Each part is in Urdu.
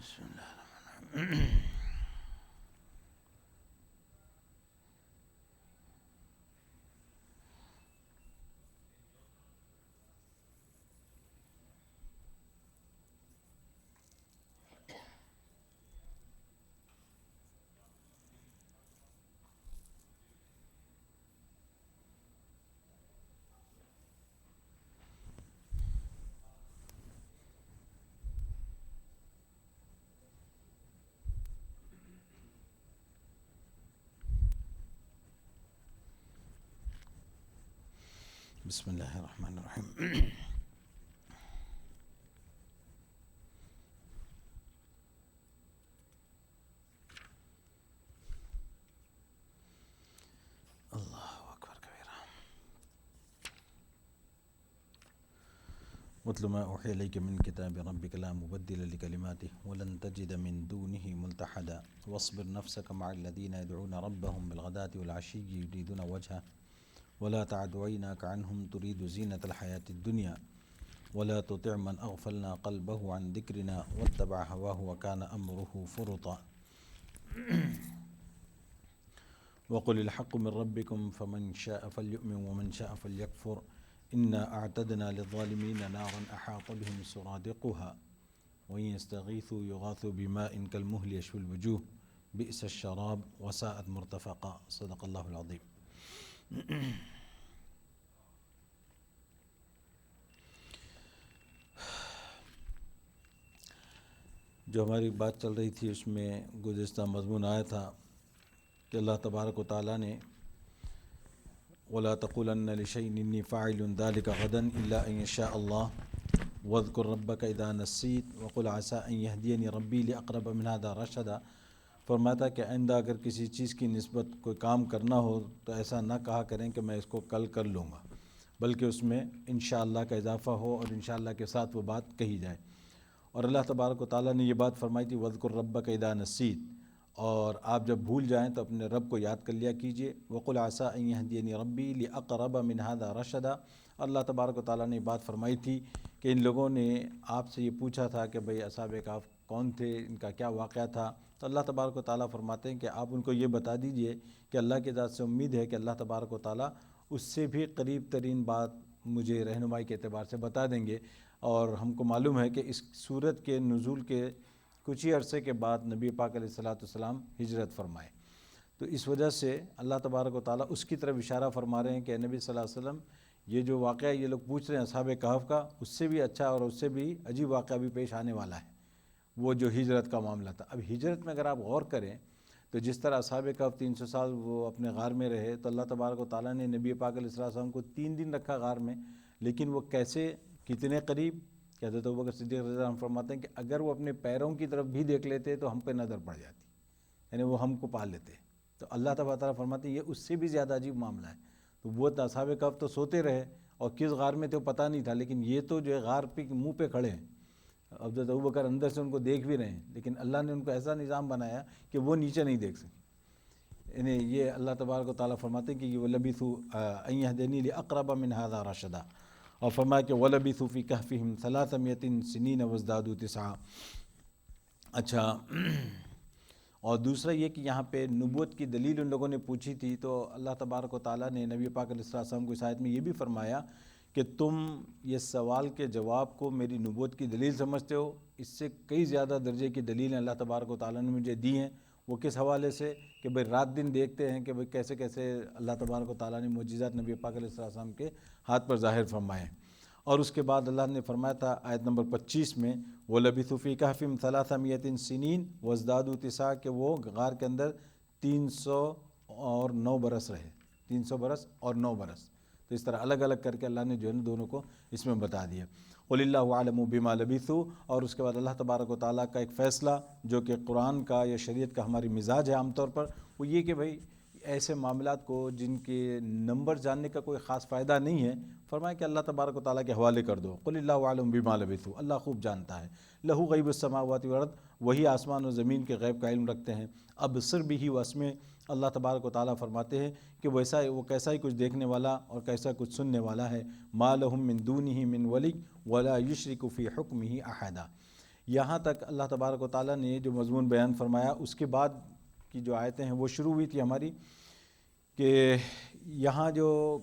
بسم اللہ الرحمن الرحیم۔ بسم اللہ الرحمن الرحیم۔ اللہ اکبر کبیرہ۔ واتل ما اوحی الیک من کتاب ربک لا مبدل لکلماته ولن تجد من دونه ملتحدا واصبر نفسك مع الذین يدعون ربهم بالغداة والعشی یریدون وجهه ولا تعد عیناک عنهم تريد زینة الحیاة الدنیا ولا تطع من اغفلنا قلبه عن ذکرنا واتبع هواه وكان امره فرطا وقل الحق من ربكم فمن شاء فليؤمن ومن شاء فليكفر إنا أعتدنا للظالمين نارا أحاط بهم سرادقها وإن يستغيثوا يغاثوا بماء كالمهل يشوي الوجوه بئس الشراب وساءت مرتفقا صدق اللہ العظیم۔ جو ہماری بات چل رہی تھی اس میں گزشتہ مضمون آیا تھا کہ اللہ تبارک و تعالیٰ نے وَلَا تَقُولَنَّ لِشَيْءٍ إِنِّي فَاعِلٌ ذَلِكَ غَدًا إِلَّا أَن يَشَاءَ اللَّهُ وَاذْكُر رَّبَّكَ إِذَا نَسِيتَ وَقُلْ عَسَىٰ أَن يَهْدِيَنِي رَبِّي لِأَقْرَبَ مِنْ هَٰذَا رَشَدًا۔ فرمایا تھا کہ آئندہ اگر کسی چیز کی نسبت کوئی کام کرنا ہو تو ایسا نہ کہا کریں کہ میں اس کو کل کر لوں گا، بلکہ اس میں انشاءاللہ کا اضافہ ہو اور انشاءاللہ کے ساتھ وہ بات کہی جائے۔ اور اللہ تبارک و تعالیٰ نے یہ بات فرمائی تھی وَاذْكُر رَّبَّكَ إِذَا نَسِيتَ، اور آپ جب بھول جائیں تو اپنے رب کو یاد کر لیا کیجئے۔ وَقُلْ عَسَىٰ أَن يَهْدِيَنِي رَبِّي لِأَقْرَبَ مِنْ هَٰذَا رَشَدًا۔ اللہ تبارک و تعالیٰ نے بات فرمائی تھی کہ ان لوگوں نے آپ سے یہ پوچھا تھا کہ بھئی اصحاب کہف کون تھے، ان کا کیا واقعہ تھا، تو اللہ تبارک و تعالیٰ فرماتے ہیں کہ آپ ان کو یہ بتا دیجئے کہ اللہ کی ذات سے امید ہے کہ اللہ تبارک و تعالیٰ اس سے بھی قریب ترین بات مجھے رہنمائی کے اعتبار سے بتا دیں گے۔ اور ہم کو معلوم ہے کہ اس سورت کے نزول کے کچھ ہی عرصے کے بعد نبی پاک علیہ السلام ہجرت فرمائے، تو اس وجہ سے اللہ تبارک و تعالیٰ اس کی طرف اشارہ فرما رہے ہیں کہ نبی صلی اللہ علیہ وسلم یہ جو واقعہ یہ لوگ پوچھ رہے ہیں اصحاب کہف کا، اس سے بھی اچھا اور اس سے بھی عجیب واقعہ بھی پیش آنے والا ہے، وہ جو ہجرت کا معاملہ تھا۔ اب ہجرت میں اگر آپ غور کریں تو جس طرح اصحاب کہف 300 سال وہ اپنے غار میں رہے، تو اللہ تبارک و تعالیٰ نے نبی پاک علیہ السلام کو 3 دن رکھا غار میں، لیکن وہ کیسے کتنے قریب کہ حضرت ابوبکر صدیق رضی اللہ عنہ فرماتے ہیں کہ اگر وہ اپنے پیروں کی طرف بھی دیکھ لیتے تو ہم پہ نظر پڑ جاتی، یعنی وہ ہم کو پا لیتے۔ تو اللہ تبارک و تعالیٰ فرماتے ہیں یہ اس سے بھی زیادہ عجیب معاملہ ہے۔ تو وہ اصحاب کہف تو سوتے رہے اور کس غار میں تھے وہ پتہ نہیں تھا، لیکن یہ تو جو ہے غار پہ منہ پہ کھڑے ہیں، حضرت ابوبکر اندر سے ان کو دیکھ بھی رہے ہیں، لیکن اللہ نے ان کو ایسا نظام بنایا کہ وہ نیچے نہیں دیکھ سکے۔ یعنی یہ اللہ تبارک و تعالیٰ فرماتے ہیں کہ یہ وَلَبِثُوا أَن يَهْدِيَنِي لِأَقْرَبَ مِنْ هَٰذَا رَشَدًا، اور فرمایا کہ وَلَبِثُوا فِي كَهْفِهِمْ 300 سِنِينَ وَازْدَادُوا 9۔ اچھا، اور دوسرا یہ کہ یہاں پہ نبوت کی دلیل ان لوگوں نے پوچھی تھی، تو اللہ تبارک و تعالیٰ نے نبی پاک علیہ السلام کو اس آیت میں یہ بھی فرمایا کہ تم یہ سوال کے جواب کو میری نبوت کی دلیل سمجھتے ہو، اس سے کئی زیادہ درجے کی دلیلیں اللہ تبارک و تعالیٰ نے مجھے دی ہیں۔ وہ کس حوالے سے کہ بھئی رات دن دیکھتے ہیں کہ بھئی کیسے کیسے اللہ تبارک و تعالیٰ نے معجزات نبی پاک علیہ السلام کے ہاتھ پر ظاہر فرمائے ہیں۔ اور اس کے بعد اللہ نے فرمایا تھا آیت نمبر 25 میں وَلَبِثُوا فِي كَهْفِهِمْ 300 سِنِينَ وَازْدَادُوا 9، کہ وہ غار کے اندر 309 برس رہے، 300 برس اور 9 برس۔ تو اس طرح الگ الگ کر کے اللہ نے جو ہے دونوں کو اس میں بتا دیا۔ قُلِ اللَّهُ أَعْلَمُ بِمَا لَبِثُوا، اور اس کے بعد اللہ تبارک و تعالیٰ کا ایک فیصلہ جو کہ قرآن کا یا شریعت کا ہماری مزاج ہے عام طور پر، وہ یہ کہ بھئی ایسے معاملات کو جن کے نمبر جاننے کا کوئی خاص فائدہ نہیں ہے، فرمایا کہ اللہ تبارک و تعالیٰ کے حوالے کر دو۔ قُلِ اللَّهُ أَعْلَمُ بِمَا لَبِثُوا، اللہ خوب جانتا ہے۔ لَهُ غَيْبُ السَّمَاوَاتِ وَالْأَرْضِ، وہی آسمان و زمین کے غیب کا علم رکھتے ہیں۔ ابصر بِهِ وَاسْمِعْ، اللہ تبارک و تعالیٰ فرماتے ہیں کہ وہ کیسا ہی کچھ دیکھنے والا اور کیسا کچھ سننے والا ہے۔ مَا لَهُم مِّن دُونِهِ مِّن وَلِيٍّ وَلَا يُشْرِكُ فِي حُكْمِهِ أَحَدًا، یہاں تک اللہ تبارک و تعالیٰ نے جو مضمون بیان فرمایا، اس کے بعد کی جو آیتیں ہیں وہ شروع ہوئی تھی ہماری کہ یہاں جو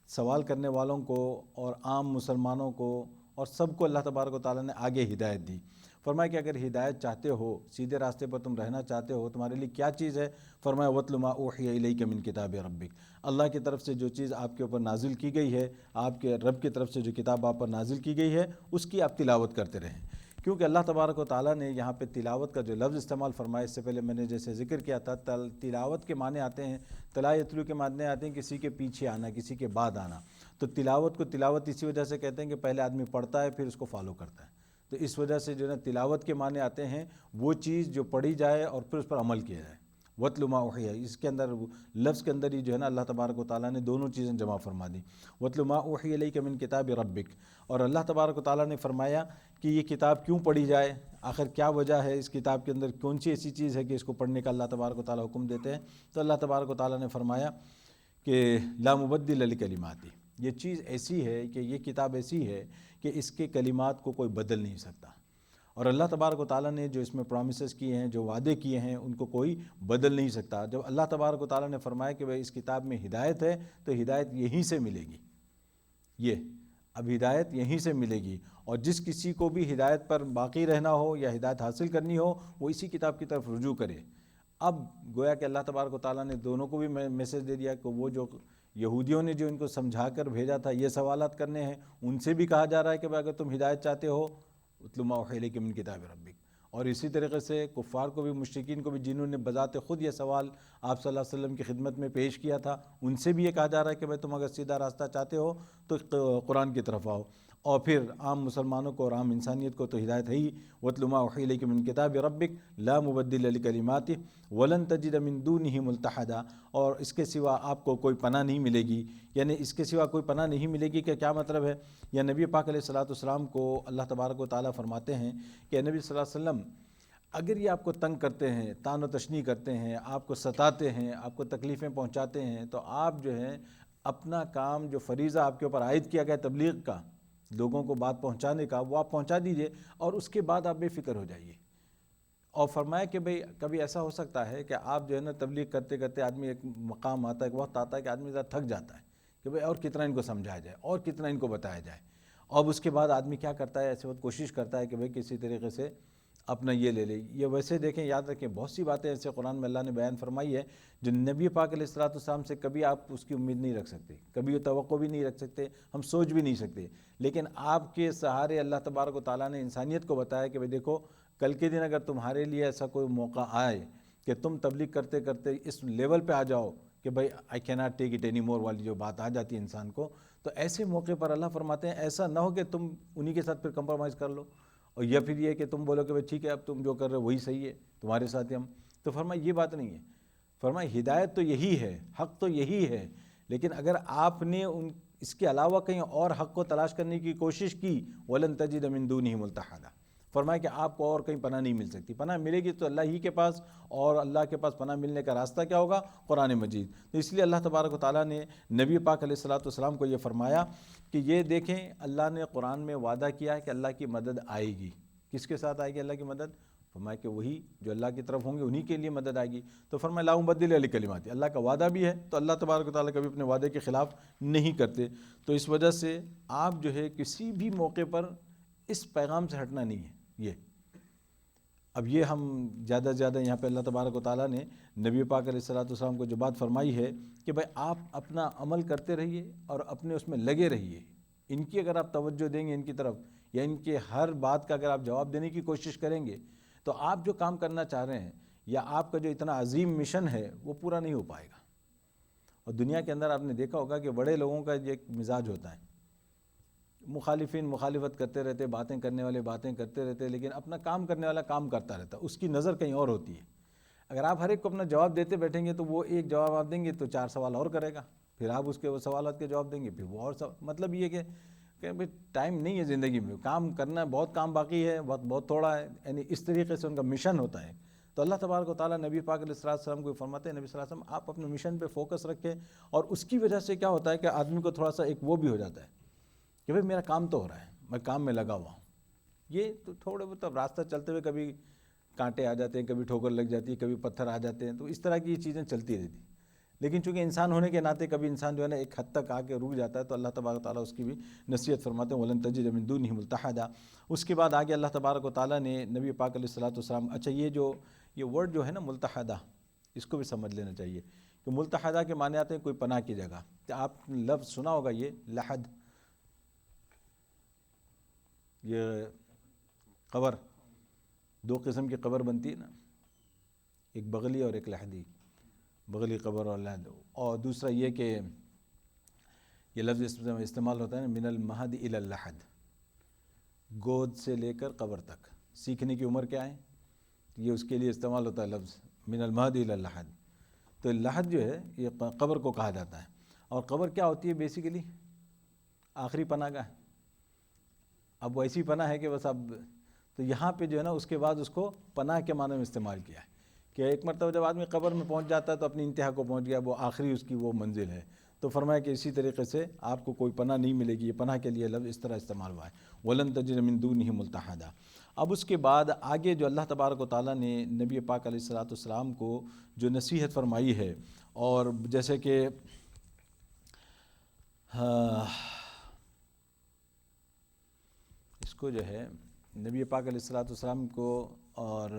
سوال کرنے والوں کو اور عام مسلمانوں کو اور سب کو اللہ تبارک و تعالیٰ نے آگے ہدایت دی۔ فرمایا کہ اگر ہدایت چاہتے ہو، سیدھے راستے پر تم رہنا چاہتے ہو، تمہارے لیے کیا چیز ہے؟ فرمایا وَاتْلُ مَا أُوحِيَ إِلَيْكَ مِن کتاب ربک، اللہ کی طرف سے جو چیز آپ کے اوپر نازل کی گئی ہے، آپ کے رب کی طرف سے جو کتاب آپ پر نازل کی گئی ہے، اس کی آپ تلاوت کرتے رہیں۔ کیونکہ اللہ تبارک و تعالیٰ نے یہاں پہ تلاوت کا جو لفظ استعمال فرمایا، اس سے پہلے میں نے جیسے ذکر کیا تھا، تلاوت کے معنی آتے ہیں، تلا یتلو کے معنی آتے ہیں کسی کے پیچھے آنا، کسی کے بعد آنا۔ تو تلاوت کو تلاوت اسی وجہ سے کہتے ہیں کہ پہلے آدمی پڑھتا ہے پھر اس کو فالو کرتا ہے، تو اس وجہ سے جو ہے تلاوت کے معنی آتے ہیں وہ چیز جو پڑھی جائے اور پھر اس پر عمل کیا جائے۔ وَاتْلُ مَا أُوحِيَ، اس کے اندر لفظ کے اندر ہی جو ہے نا اللہ تبارک و تعالیٰ نے دونوں چیزیں جمع فرما دی۔ وَاتْلُ مَا أُوحِيَ إِلَيْكَ مِن کتاب ربک، اور اللہ تبارک و تعالیٰ نے فرمایا کہ یہ کتاب کیوں پڑھی جائے، آخر کیا وجہ ہے، اس کتاب کے اندر کون سی ایسی چیز ہے کہ اس کو پڑھنے کا اللہ تبارک و تعالیٰ حکم دیتے ہیں؟ تو اللہ تبارک و تعالیٰ نے فرمایا کہ لا مبدل لکلماتی، یہ چیز ایسی ہے کہ یہ کتاب ایسی ہے کہ اس کے کلمات کو کوئی بدل نہیں سکتا، اور اللہ تبارک و تعالیٰ نے جو اس میں پرومسز کیے ہیں، جو وعدے کیے ہیں، ان کو کوئی بدل نہیں سکتا۔ جب اللہ تبارک و تعالیٰ نے فرمایا کہ بھائی اس کتاب میں ہدایت ہے، تو ہدایت یہیں سے ملے گی، یہ اب ہدایت یہیں سے ملے گی، اور جس کسی کو بھی ہدایت پر باقی رہنا ہو یا ہدایت حاصل کرنی ہو، وہ اسی کتاب کی طرف رجوع کرے۔ اب گویا کہ اللہ تبارک و تعالیٰ نے دونوں کو بھی میسج دے دیا کہ وہ جو یہودیوں نے جو ان کو سمجھا کر بھیجا تھا یہ سوالات کرنے ہیں، ان سے بھی کہا جا رہا ہے کہ اگر تم ہدایت چاہتے ہو اُتْلُ مَا أُوحِيَ إِلَيْكَ مِن کتاب ربک، اور اسی طریقے سے کفار کو بھی، مشرکین کو بھی، جنہوں نے بذات خود یہ سوال آپ صلی اللہ علیہ وسلم کی خدمت میں پیش کیا تھا، ان سے بھی یہ کہا جا رہا ہے کہ بھائی تم اگر سیدھا راستہ چاہتے ہو تو قرآن کی طرف آؤ، اور پھر عام مسلمانوں کو اور عام انسانیت کو تو ہدایت ہے ہی۔ وَاتْلُ مَا أُوحِيَ إِلَيْكَ مِن کتاب ربک لا مبدل لکلماتہ وَلَن تَجِدَ مِن دُونِهِ مُلْتَحَدًا، اور اس کے سوا آپ کو کوئی پناہ نہیں ملے گی، یعنی اس کے سوا کوئی پناہ نہیں ملے گی کہ کیا مطلب ہے؟ یا نبی پاک علیہ الصلوۃ والسلام کو اللہ تبارک و تعالیٰ فرماتے ہیں کہ نبی صلی اللہ علیہ وسلم اگر یہ آپ کو تنگ کرتے ہیں، طعن و تشنیع کرتے ہیں، آپ کو ستاتے ہیں، آپ کو تکلیفیں پہنچاتے ہیں، تو آپ جو ہے اپنا کام جو فریضہ آپ کے اوپر عائد کیا گیا تبلیغ کا، لوگوں کو بات پہنچانے کا، وہ آپ پہنچا دیجئے، اور اس کے بعد آپ بے فکر ہو جائیے۔ اور فرمایا کہ بھئی کبھی ایسا ہو سکتا ہے کہ آپ جو ہے نا تبلیغ کرتے کرتے آدمی ایک مقام آتا ہے، ایک وقت آتا ہے کہ آدمی ذرا تھک جاتا ہے کہ بھئی اور کتنا ان کو سمجھایا جائے، اور کتنا ان کو بتایا جائے، اور اس کے بعد آدمی کیا کرتا ہے، ایسے وقت کوشش کرتا ہے کہ بھئی کسی طریقے سے اپنا یہ لے لے۔ یہ ویسے دیکھیں، یاد رکھیں، بہت سی باتیں ایسے قرآن میں اللہ نے بیان فرمائی ہے جو نبی پاک علیہ الصلوۃ والسلام سے کبھی آپ اس کی امید نہیں رکھ سکتے، کبھی توقع بھی نہیں رکھ سکتے، ہم سوچ بھی نہیں سکتے، لیکن آپ کے سہارے اللہ تبارک و تعالیٰ نے انسانیت کو بتایا کہ بھئی دیکھو کل کے دن اگر تمہارے لیے ایسا کوئی موقع آئے کہ تم تبلیغ کرتے کرتے اس لیول پہ آ جاؤ کہ بھئی آئی کیناٹ ٹیک اٹ اینی مور والی جو بات آ جاتی ہے انسان کو، تو ایسے موقع پر اللہ فرماتے ہیں ایسا نہ ہو کہ تم انہی کے ساتھ پھر کمپرومائز کر لو، اور یا پھر یہ کہ تم بولو کہ بھئی ٹھیک ہے اب تم جو کر رہے ہو وہی صحیح ہے، تمہارے ساتھ ہی ہم، تو فرمایا یہ بات نہیں ہے۔ فرمایا ہدایت تو یہی ہے، حق تو یہی ہے، لیکن اگر آپ نے اس کے علاوہ کہیں اور حق کو تلاش کرنے کی کوشش کی، وَلَن تَجِدَ مِن دُونِهِ مُلْتَحَدًا، فرمایا کہ آپ کو اور کہیں پناہ نہیں مل سکتی، پناہ ملے گی تو اللہ ہی کے پاس، اور اللہ کے پاس پناہ ملنے کا راستہ کیا ہوگا؟ قرآن مجید۔ تو اس لیے اللہ تبارک و تعالیٰ نے نبی پاک علیہ الصلوۃ والسلام کو یہ فرمایا کہ یہ دیکھیں اللہ نے قرآن میں وعدہ کیا ہے کہ اللہ کی مدد آئے گی۔ کس کے ساتھ آئے گی اللہ کی مدد؟ فرمایا کہ وہی جو اللہ کی طرف ہوں گے انہی کے لیے مدد آئے گی۔ تو فرمایا لا مبدل لکلماتہ، اللہ کا وعدہ بھی ہے، تو اللہ تبارک و تعالیٰ کبھی اپنے وعدے کے خلاف نہیں کرتے، تو اس وجہ سے آپ جو ہے کسی بھی موقع پر اس پیغام سے ہٹنا نہیں ہے۔ یہ اب یہ ہم زیادہ سے زیادہ یہاں پہ اللہ تبارک و تعالیٰ نے نبی پاک علیہ الصلوۃ والسلام کو جو بات فرمائی ہے کہ بھائی آپ اپنا عمل کرتے رہیے اور اپنے اس میں لگے رہیے، ان کی اگر آپ توجہ دیں گے ان کی طرف، یا ان کے ہر بات کا اگر آپ جواب دینے کی کوشش کریں گے، تو آپ جو کام کرنا چاہ رہے ہیں یا آپ کا جو اتنا عظیم مشن ہے وہ پورا نہیں ہو پائے گا۔ اور دنیا کے اندر آپ نے دیکھا ہوگا کہ بڑے لوگوں کا ایک مزاج ہوتا ہے، مخالفین مخالفت کرتے رہتے، باتیں کرنے والے باتیں کرتے رہتے، لیکن اپنا کام کرنے والا کام کرتا رہتا، اس کی نظر کہیں اور ہوتی ہے۔ اگر آپ ہر ایک کو اپنا جواب دیتے بیٹھیں گے تو وہ ایک جواب آپ دیں گے تو 4 سوال اور کرے گا، پھر آپ اس کے وہ سوالات کے جواب دیں گے، پھر وہ اور مطلب یہ کہ بھئی ٹائم نہیں ہے زندگی میں، کام کرنا، بہت کام باقی ہے، وقت بہت تھوڑا ہے، یعنی اس طریقے سے ان کا مشن ہوتا ہے۔ تو اللہ تبارک و تعالیٰ نبی پاک علیہ السلام کو فرماتے ہیں، نبی صلی اللہ علیہ وسلم آپ اپنے مشن پہ فوکس رکھیں، اور اس کی وجہ سے کیا ہوتا ہے کہ آدمی کو تھوڑا سا ایک وہ بھی ہو جاتا ہے کہ بھئی میرا کام تو ہو رہا ہے، میں کام میں لگا ہوا ہوں، یہ تو تھوڑے بہت اب راستہ چلتے ہوئے کبھی کانٹے آ جاتے ہیں، کبھی ٹھوکر لگ جاتی ہے، کبھی پتھر آ جاتے ہیں، تو اس طرح کی یہ چیزیں چلتی رہتی ہیں۔ لیکن چونکہ انسان ہونے کے ناطے کبھی انسان جو ہے نا ایک حد تک آ کے رک جاتا ہے، تو اللہ تبارک و تعالیٰ اس کی بھی نصیحت فرماتے ہیں وَلَن تَجِدَ مِن دُونِهِ مُلْتَحَدًا۔ اس کے بعد آگے اللہ تبارک و تعالیٰ نے نبی پاک علیہ الصلوۃ والسلام، اچھا یہ ورڈ جو ہے نا ملتحدہ، اس کو بھی سمجھ لینا چاہیے کہ ملتحدہ کے معنی آتے ہیں کوئی پناہ کی جگہ۔ تو آپ نے لفظ سنا ہوگا یہ لحد، یہ قبر، دو قسم کی قبر بنتی ہے نا، ایک بغلی اور ایک لحدی، بغلی قبر اور لحد۔ اور دوسرا یہ کہ یہ لفظ استعمال ہوتا ہے نا من المہد الی اللحد، گود سے لے کر قبر تک۔ سیکھنے کی عمر کیا ہے، یہ اس کے لیے استعمال ہوتا ہے لفظ من المہد الی اللحد۔ تو لحد جو ہے یہ قبر کو کہا جاتا ہے، اور قبر کیا ہوتی ہے بیسیکلی، آخری پناہ گاہ۔ اب وہ ایسی پناہ ہے کہ بس اب تو یہاں پہ جو ہے نا اس کے بعد اس کو پناہ کے معنی میں استعمال کیا ہے کہ ایک مرتبہ جب آدمی قبر میں پہنچ جاتا ہے تو اپنی انتہا کو پہنچ گیا، وہ آخری اس کی وہ منزل ہے۔ تو فرمایا کہ اسی طریقے سے آپ کو کوئی پناہ نہیں ملے گی، یہ پناہ کے لیے لفظ اس طرح استعمال ہوا ہے وَلَن تَجِدَ مِن دُونِهِ مُلْتَحَدًا۔ اب اس کے بعد آگے جو اللہ تبارک و تعالیٰ نے نبی پاک علیہ الصلوۃ والسلام کو جو نصیحت فرمائی ہے، اور جیسے کہ اس کو جو ہے نبی پاک علیہ الصلوۃ والسلام کو، اور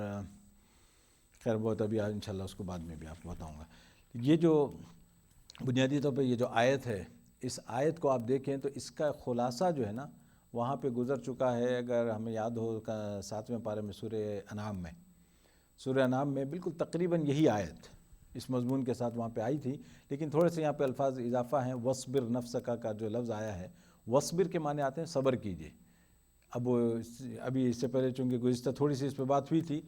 خیر بہت ابھی انشاءاللہ اس کو بعد میں بھی آپ کو بتاؤں گا۔ یہ جو بنیادی طور پہ یہ جو آیت ہے، اس آیت کو آپ دیکھیں تو اس کا خلاصہ جو ہے نا وہاں پہ گزر چکا ہے۔ اگر ہمیں یاد ہو 7ویں پارے میں سورہ انعام میں، سورہ انعام میں بالکل تقریباً یہی آیت اس مضمون کے ساتھ وہاں پہ آئی تھی، لیکن تھوڑے سے یہاں پہ الفاظ اضافہ ہیں۔ وَاصْبِرْ نَفْسَكَ کا جو لفظ آیا ہے، وَاصْبِرْ کے معنی آتے ہیں صبر کیجئے۔ اب ابھی اس سے پہلے چونکہ گزشتہ تھوڑی سی اس پہ بات ہوئی تھی،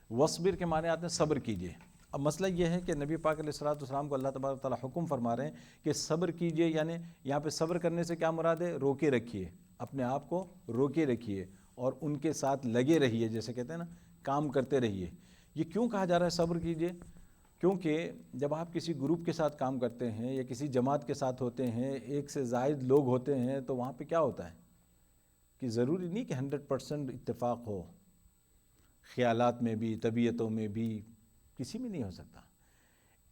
وَاصْبِرْ کے معنی آتے ہیں صبر کیجئے۔ اب مسئلہ یہ ہے کہ نبی پاک علیہ الصلوۃ والسلام کو اللہ تبارک و تعالیٰ حکم فرما رہے ہیں کہ صبر کیجئے، یعنی یہاں پہ صبر کرنے سے کیا مراد ہے، روکے رکھیے، اپنے آپ کو روکے رکھیے اور ان کے ساتھ لگے رہیے، جیسے کہتے ہیں نا کام کرتے رہیے۔ یہ کیوں کہا جا رہا ہے صبر کیجئے؟ کیونکہ جب آپ کسی گروپ کے ساتھ کام کرتے ہیں یا کسی جماعت کے ساتھ ہوتے ہیں، ایک سے زائد لوگ ہوتے ہیں، تو وہاں پہ کیا ہوتا ہے کہ ضروری نہیں کہ 100% اتفاق ہو، خیالات میں بھی، طبیعتوں میں بھی، کسی میں نہیں ہو سکتا۔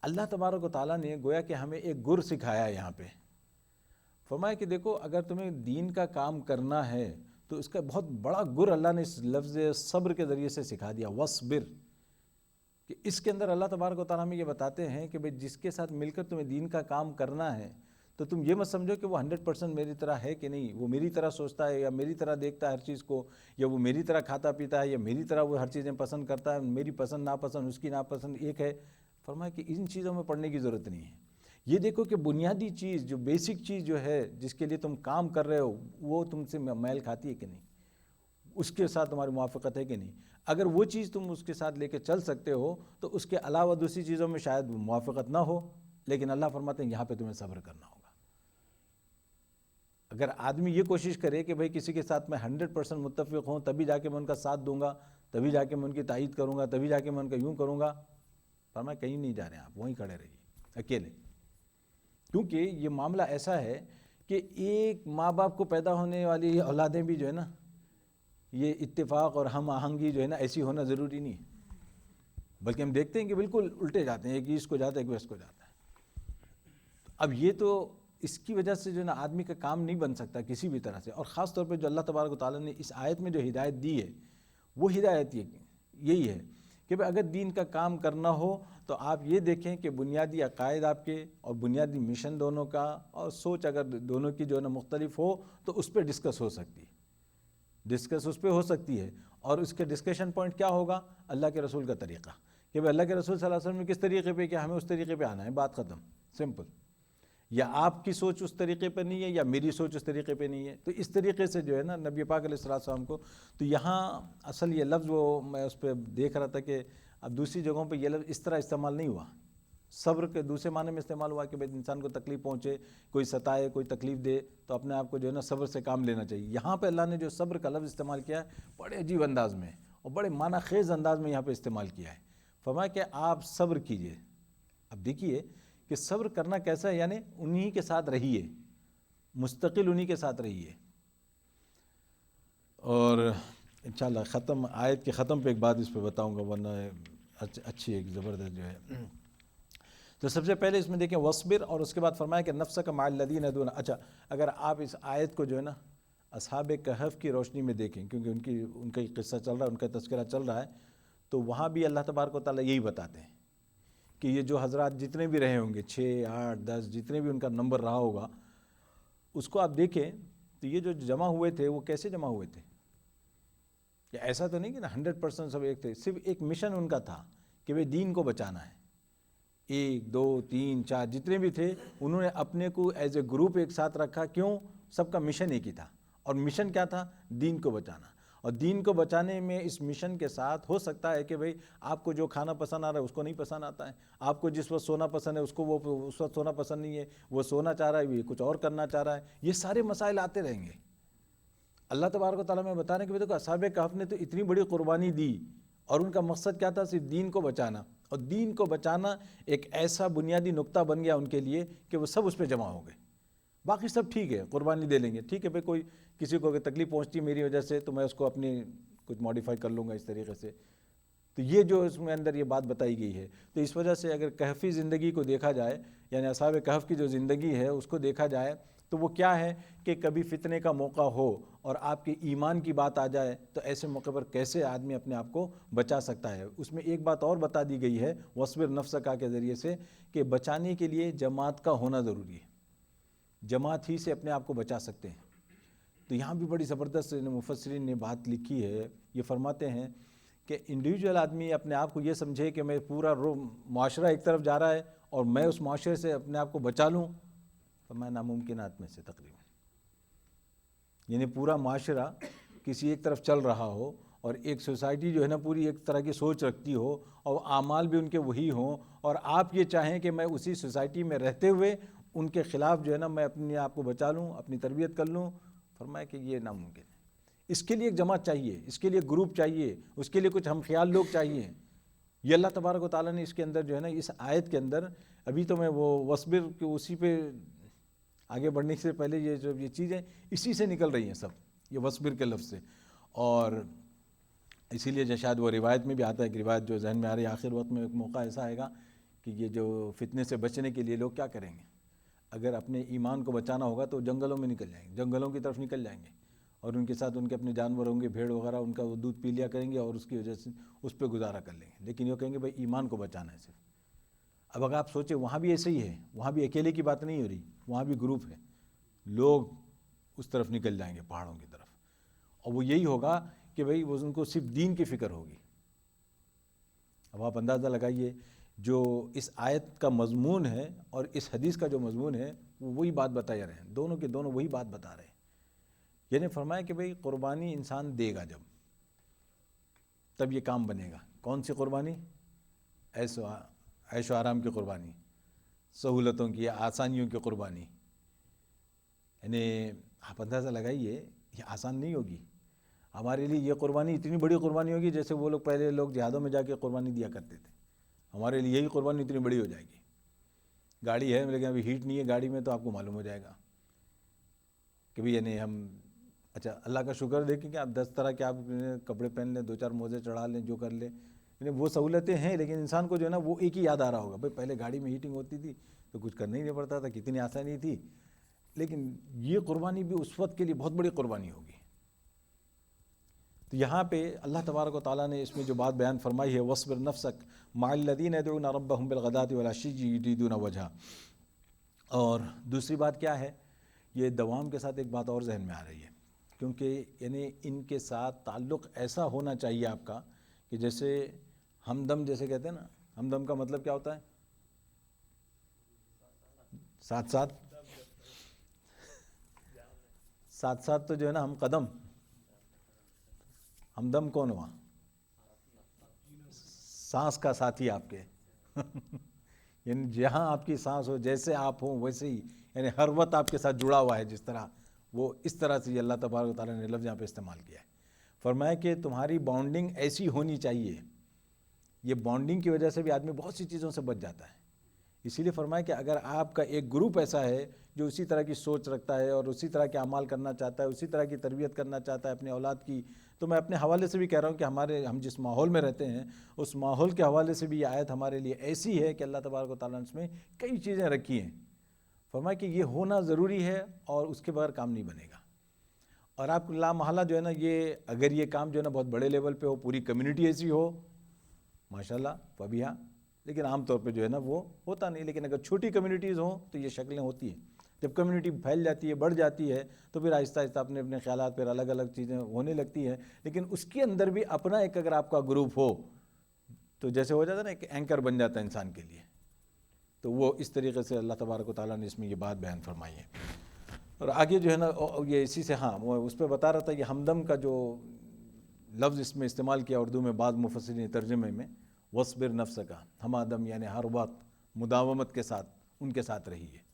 اللہ تبارک و تعالیٰ نے گویا کہ ہمیں ایک گر سکھایا ہے یہاں پہ، فرمایا کہ دیکھو اگر تمہیں دین کا کام کرنا ہے تو اس کا بہت بڑا گر اللہ نے اس لفظ صبر کے ذریعے سے سکھا دیا، وَاصْبِرْ، کہ اس کے اندر اللہ تبارک و تعالیٰ ہمیں یہ بتاتے ہیں کہ بھئی جس کے ساتھ مل کر تمہیں دین کا کام کرنا ہے تو تم یہ مت سمجھو کہ وہ 100% میری طرح ہے کہ نہیں، وہ میری طرح سوچتا ہے یا میری طرح دیکھتا ہے ہر چیز کو، یا وہ میری طرح کھاتا پیتا ہے یا میری طرح وہ ہر چیزیں پسند کرتا ہے، میری پسند ناپسند اس کی ناپسند ایک ہے۔ فرمایا کہ ان چیزوں میں پڑھنے کی ضرورت نہیں ہے۔ یہ دیکھو کہ بنیادی چیز، جو بیسک چیز جو ہے جس کے لیے تم کام کر رہے ہو، وہ تم سے میل کھاتی ہے کہ نہیں، اس کے ساتھ تمہاری موافقت ہے کہ نہیں۔ اگر وہ چیز تم اس کے ساتھ لے کے چل سکتے ہو تو اس کے علاوہ دوسری چیزوں میں شاید موافقت نہ ہو، لیکن اللہ فرماتے ہیں یہاں پہ تمہیں صبر کرنا ہوگا۔ اگر آدمی یہ کوشش کرے کہ بھئی کسی کے ساتھ میں 100% متفق ہوں تبھی جا کے میں ان کا ساتھ دوں گا، تبھی جا کے میں ان کی تائید کروں گا، تبھی جا کے میں ان کا یوں کروں گا، فرمایا کہیں نہیں جا رہے ہیں آپ، وہیں کھڑے رہیے اکیلے۔ کیونکہ یہ معاملہ ایسا ہے کہ ایک ماں باپ کو پیدا ہونے والی اولادیں بھی جو ہے نا، یہ اتفاق اور ہم آہنگی جو ہے نا ایسی ہونا ضروری نہیں ہے، بلکہ ہم دیکھتے ہیں کہ بالکل الٹے جاتے ہیں، ایک اس کو جاتا ہے ایک ویس کو جاتا ہے۔ اب یہ تو اس کی وجہ سے جو ہے نا آدمی کا کام نہیں بن سکتا کسی بھی طرح سے، اور خاص طور پہ جو اللہ تبارک و تعالیٰ نے اس آیت میں جو ہدایت دی ہے وہ ہدایت یہی ہے کہ بھئی اگر دین کا کام کرنا ہو تو آپ یہ دیکھیں کہ بنیادی عقائد آپ کے اور بنیادی مشن دونوں کا اور سوچ اگر دونوں کی جو ہے نا مختلف ہو تو اس پہ ڈسکس ہو سکتی ہے، ڈسکس اس پہ ہو سکتی ہے، اور اس کے ڈسکشن پوائنٹ کیا ہوگا، اللہ کے رسول کا طریقہ، کہ بھئی اللہ کے رسول صلی اللہ علیہ وسلم نے کس طریقے پہ کیا، ہمیں اس طریقے پہ آنا ہے، بات ختم، سمپل۔ یا آپ کی سوچ اس طریقے پہ نہیں ہے یا میری سوچ اس طریقے پہ نہیں ہے، تو اس طریقے سے جو ہے نا نبی پاک علیہ السلام کو، تو یہاں اصل یہ لفظ وہ میں اس پہ دیکھ رہا تھا کہ اب دوسری جگہوں پہ یہ لفظ اس طرح استعمال نہیں ہوا، صبر کے دوسرے معنی میں استعمال ہوا کہ بھئی انسان کو تکلیف پہنچے، کوئی ستائے، کوئی تکلیف دے تو اپنے آپ کو جو ہے نا صبر سے کام لینا چاہیے۔ یہاں پہ اللہ نے جو صبر کا لفظ استعمال کیا ہے بڑے عجیب انداز میں اور بڑے معنی خیز انداز میں یہاں پہ استعمال کیا ہے، فرمایا کہ آپ صبر کیجئے۔ اب دیکھیے کہ صبر کرنا کیسا ہے، یعنی انہی کے ساتھ رہیے، مستقل انہی کے ساتھ رہیے۔ اور انشاءاللہ آیت کے ختم پہ ایک بات اس پہ بتاؤں گا، ورنہ اچھی ایک زبردست جو ہے. تو سب سے پہلے اس میں دیکھیں وصبر، اور اس کے بعد فرمایا کہ نفسک مع الذین یدعون. اچھا، اگر آپ اس آیت کو جو ہے نا اصحاب کہف کی روشنی میں دیکھیں، کیونکہ ان کا قصہ چل رہا ہے، ان کا تذکرہ چل رہا ہے، تو وہاں بھی اللہ تبارک و تعالیٰ یہی بتاتے ہیں کہ یہ جو حضرات جتنے بھی رہے ہوں گے 6 8 10 جتنے بھی ان کا نمبر رہا ہوگا، اس کو آپ دیکھیں تو یہ جو جمع ہوئے تھے وہ کیسے جمع ہوئے تھے. کہ ایسا تو نہیں کہ نا 100% سب ایک تھے، صرف ایک مشن ان کا تھا کہ وہ دین کو بچانا ہے. 1 2 3 4 جتنے بھی تھے انہوں نے اپنے کو ایز اے گروپ ایک ساتھ رکھا. کیوں؟ سب کا مشن ایک ہی تھا، اور مشن کیا تھا؟ دین کو بچانا. اور دین کو بچانے میں اس مشن کے ساتھ ہو سکتا ہے کہ بھئی آپ کو جو کھانا پسند آ رہا ہے اس کو نہیں پسند آتا ہے، آپ کو جس وقت سونا پسند ہے اس کو وہ اس وقت سونا پسند نہیں ہے، وہ سونا چاہ رہا ہے، یہ کچھ اور کرنا چاہ رہا ہے. یہ سارے مسائل آتے رہیں گے. اللہ تبارک و تعالیٰ میں بتانے کہ دیکھو اصحاب کہف نے تو اتنی بڑی قربانی دی، اور ان کا مقصد کیا تھا؟ صرف دین کو بچانا. اور دین کو بچانا ایک ایسا بنیادی نقطہ بن گیا ان کے لیے کہ وہ سب اس پہ جمع ہو گئے. باقی سب ٹھیک ہے، قربانی دے لیں گے، ٹھیک ہے بھئی، کوئی کسی کو اگر تکلیف پہنچتی ہے میری وجہ سے تو میں اس کو اپنی کچھ ماڈیفائی کر لوں گا اس طریقے سے. تو یہ جو اس میں اندر یہ بات بتائی گئی ہے، تو اس وجہ سے اگر کہفی زندگی کو دیکھا جائے، یعنی اصحاب کہف کی جو زندگی ہے اس کو دیکھا جائے، تو وہ کیا ہے کہ کبھی فتنے کا موقع ہو اور آپ کے ایمان کی بات آ جائے تو ایسے موقع پر کیسے آدمی اپنے آپ کو بچا سکتا ہے. اس میں ایک بات اور بتا دی گئی ہے وصبر نفسک کے ذریعے سے، کہ بچانے کے لیے جماعت کا ہونا ضروری ہے. جماعت ہی سے اپنے آپ کو بچا سکتے ہیں. تو یہاں بھی بڑی زبردست مفسرین نے بات لکھی ہے. یہ فرماتے ہیں کہ انڈیویجول آدمی اپنے آپ کو یہ سمجھے کہ میں پورا معاشرہ ایک طرف جا رہا ہے اور میں اس معاشرے سے اپنے آپ کو بچا لوں، تو میں ناممکنات میں سے تقریباً، یعنی پورا معاشرہ کسی ایک طرف چل رہا ہو اور ایک سوسائٹی جو ہے نا پوری ایک طرح کی سوچ رکھتی ہو اور اعمال بھی ان کے وہی ہوں، اور آپ یہ چاہیں کہ میں اسی سوسائٹی میں رہتے ہوئے ان کے خلاف جو ہے نا میں اپنے آپ کو بچا لوں، اپنی تربیت کر لوں، فرمایا کہ یہ ناممکن ہے. اس کے لیے ایک جماعت چاہیے، اس کے لیے گروپ چاہیے، اس کے لیے کچھ ہم خیال لوگ چاہیے. یہ اللہ تبارک و تعالیٰ نے اس کے اندر جو ہے نا اس آیت کے اندر، ابھی تو میں وہ وصبر کے اسی پہ آگے بڑھنے سے پہلے یہ جو یہ چیزیں اسی سے نکل رہی ہیں سب، یہ وصبر کے لفظ سے. اور اسی لیے جو شاید وہ روایت میں بھی آتا ہے، کہ روایت جو ذہن میں آ رہی ہے، آخر وقت میں ایک موقع ایسا آئے گا کہ یہ جو فتنے سے بچنے کے لیے لوگ کیا کریں گے، اگر اپنے ایمان کو بچانا ہوگا تو جنگلوں میں نکل جائیں گے، جنگلوں کی طرف نکل جائیں گے، اور ان کے ساتھ ان کے اپنے جانور ہوں گے، بھیڑ وغیرہ، ان کا وہ دودھ پی لیا کریں گے اور اس کی وجہ سے اس پہ گزارا کر لیں گے. لیکن یہ کہیں گے بھائی ایمان کو بچانا ہے صرف. اب اگر آپ سوچیں وہاں بھی ایسے ہی ہے، وہاں بھی اکیلے کی بات نہیں ہو رہی، وہاں بھی گروپ ہے، لوگ اس طرف نکل جائیں گے پہاڑوں کی طرف، اور وہ یہی ہوگا کہ بھئی وہ ان کو صرف دین کی فکر ہوگی. اب آپ اندازہ لگائیے جو اس آیت کا مضمون ہے اور اس حدیث کا جو مضمون ہے وہ وہی بات بتا رہے ہیں، دونوں کے دونوں وہی بات بتا رہے ہیں. یعنی فرمایا کہ بھئی قربانی انسان دے گا جب، تب یہ کام بنے گا. کون سی قربانی؟ عیش و آرام کی قربانی، سہولتوں کی، آسانیوں کی قربانی. یعنی آپ اندازہ لگائیے یہ آسان نہیں ہوگی. ہمارے لیے یہ قربانی اتنی بڑی قربانی ہوگی جیسے وہ لوگ پہلے لوگ جہادوں میں جا کے قربانی دیا کرتے تھے. ہمارے لیے یہی قربانی اتنی بڑی ہو جائے گی. گاڑی ہے لیکن ابھی ہیٹ نہیں ہے گاڑی میں، تو آپ کو معلوم ہو جائے گا کہ بھئی یعنی ہم، اچھا اللہ کا شکر دیکھیں کہ آپ 10 طرح کے آپ کپڑے پہن لیں، 2 4 موزے چڑھا لیں، جو کر لیں، یعنی وہ سہولتیں ہیں، لیکن انسان کو جو ہے نا وہ ایک ہی یاد آ رہا ہوگا، بھئی پہلے گاڑی میں ہیٹنگ ہوتی تھی تو کچھ کرنا ہی نہیں پڑتا تھا، کتنی آسانی تھی. لیکن یہ قربانی بھی اس وقت کے لیے بہت بڑی قربانی ہوگی. تو یہاں پہ اللہ تبارک و تعالیٰ نے اس میں جو بات بیان فرمائی ہے وَاصْبِرْ نَفْسَكَ مَعَ الَّذِينَ يَدْعُونَ رَبَّهُمْ بِالْغَدَاةِ وَالْعَشِيِّ يُرِيدُونَ وَجْهَهُ. اور دوسری بات کیا ہے، یہ دوام کے ساتھ ایک بات اور ذہن میں آ رہی ہے، کیونکہ یعنی ان کے ساتھ تعلق ایسا ہونا چاہیے آپ کا کہ جیسے ہمدم جیسے کہتے ہیں نا، ہمدم کا مطلب کیا ہوتا ہے؟ ساتھ ساتھ، ساتھ ساتھ تو جو ہے نا ہم قدم، ہمدم کون ہوا؟ سانس کا ساتھی آپ کے یعنی جہاں آپ کی سانس ہو، جیسے آپ ہوں ویسے ہی، یعنی ہر وقت آپ کے ساتھ جڑا ہوا ہے جس طرح، وہ اس طرح سے اللہ تبارک و تعالیٰ نے لفظ یہاں پہ استعمال کیا ہے. فرمایا کہ تمہاری بانڈنگ ایسی ہونی چاہیے. یہ بانڈنگ کی وجہ سے بھی آدمی بہت سی چیزوں سے بچ جاتا ہے. اسی لیے فرمایا کہ اگر آپ کا ایک گروپ ایسا ہے جو اسی طرح کی سوچ رکھتا ہے اور اسی طرح کے اعمال کرنا چاہتا ہے، اسی طرح کی تربیت کرنا چاہتا ہے، اپنے اولاد کی تو میں اپنے حوالے سے بھی کہہ رہا ہوں کہ ہم جس ماحول میں رہتے ہیں اس ماحول کے حوالے سے بھی یہ آیت ہمارے لیے ایسی ہے کہ اللہ تبارک و تعالیٰ نے اس میں کئی چیزیں رکھی ہیں. فرمایا کہ یہ ہونا ضروری ہے اور اس کے بغیر کام نہیں بنے گا. اور آپ لا محالہ جو ہے نا یہ اگر یہ کام جو ہے نا بہت بڑے لیول پہ ہو, پوری کمیونٹی ایسی ہو, ماشاءاللہ فبیہا, لیکن عام طور پہ جو ہے نا وہ ہوتا نہیں. لیکن اگر چھوٹی کمیونٹیز ہوں تو یہ شکلیں ہوتی ہیں. جب کمیونٹی پھیل جاتی ہے, بڑھ جاتی ہے, تو پھر آہستہ آہستہ اپنے اپنے خیالات پھر الگ الگ چیزیں ہونے لگتی ہیں. لیکن اس کے اندر بھی اپنا ایک اگر آپ کا گروپ ہو تو جیسے ہو جاتا ہے نا ایک اینکر بن جاتا ہے انسان کے لیے. تو وہ اس طریقے سے اللہ تبارک و تعالیٰ نے اس میں یہ بات بیان فرمائی ہے. اور آگے جو ہے نا یہ اسی سے وہ اس پہ بتا رہا تھا یہ ہمدم کا جو لفظ اس میں استعمال کیا اردو میں بعض مفسرین ترجمے میں, وصبر نفس کا, ہمادم یعنی ہر وقت مداومت کے ساتھ ان کے ساتھ رہی ہے.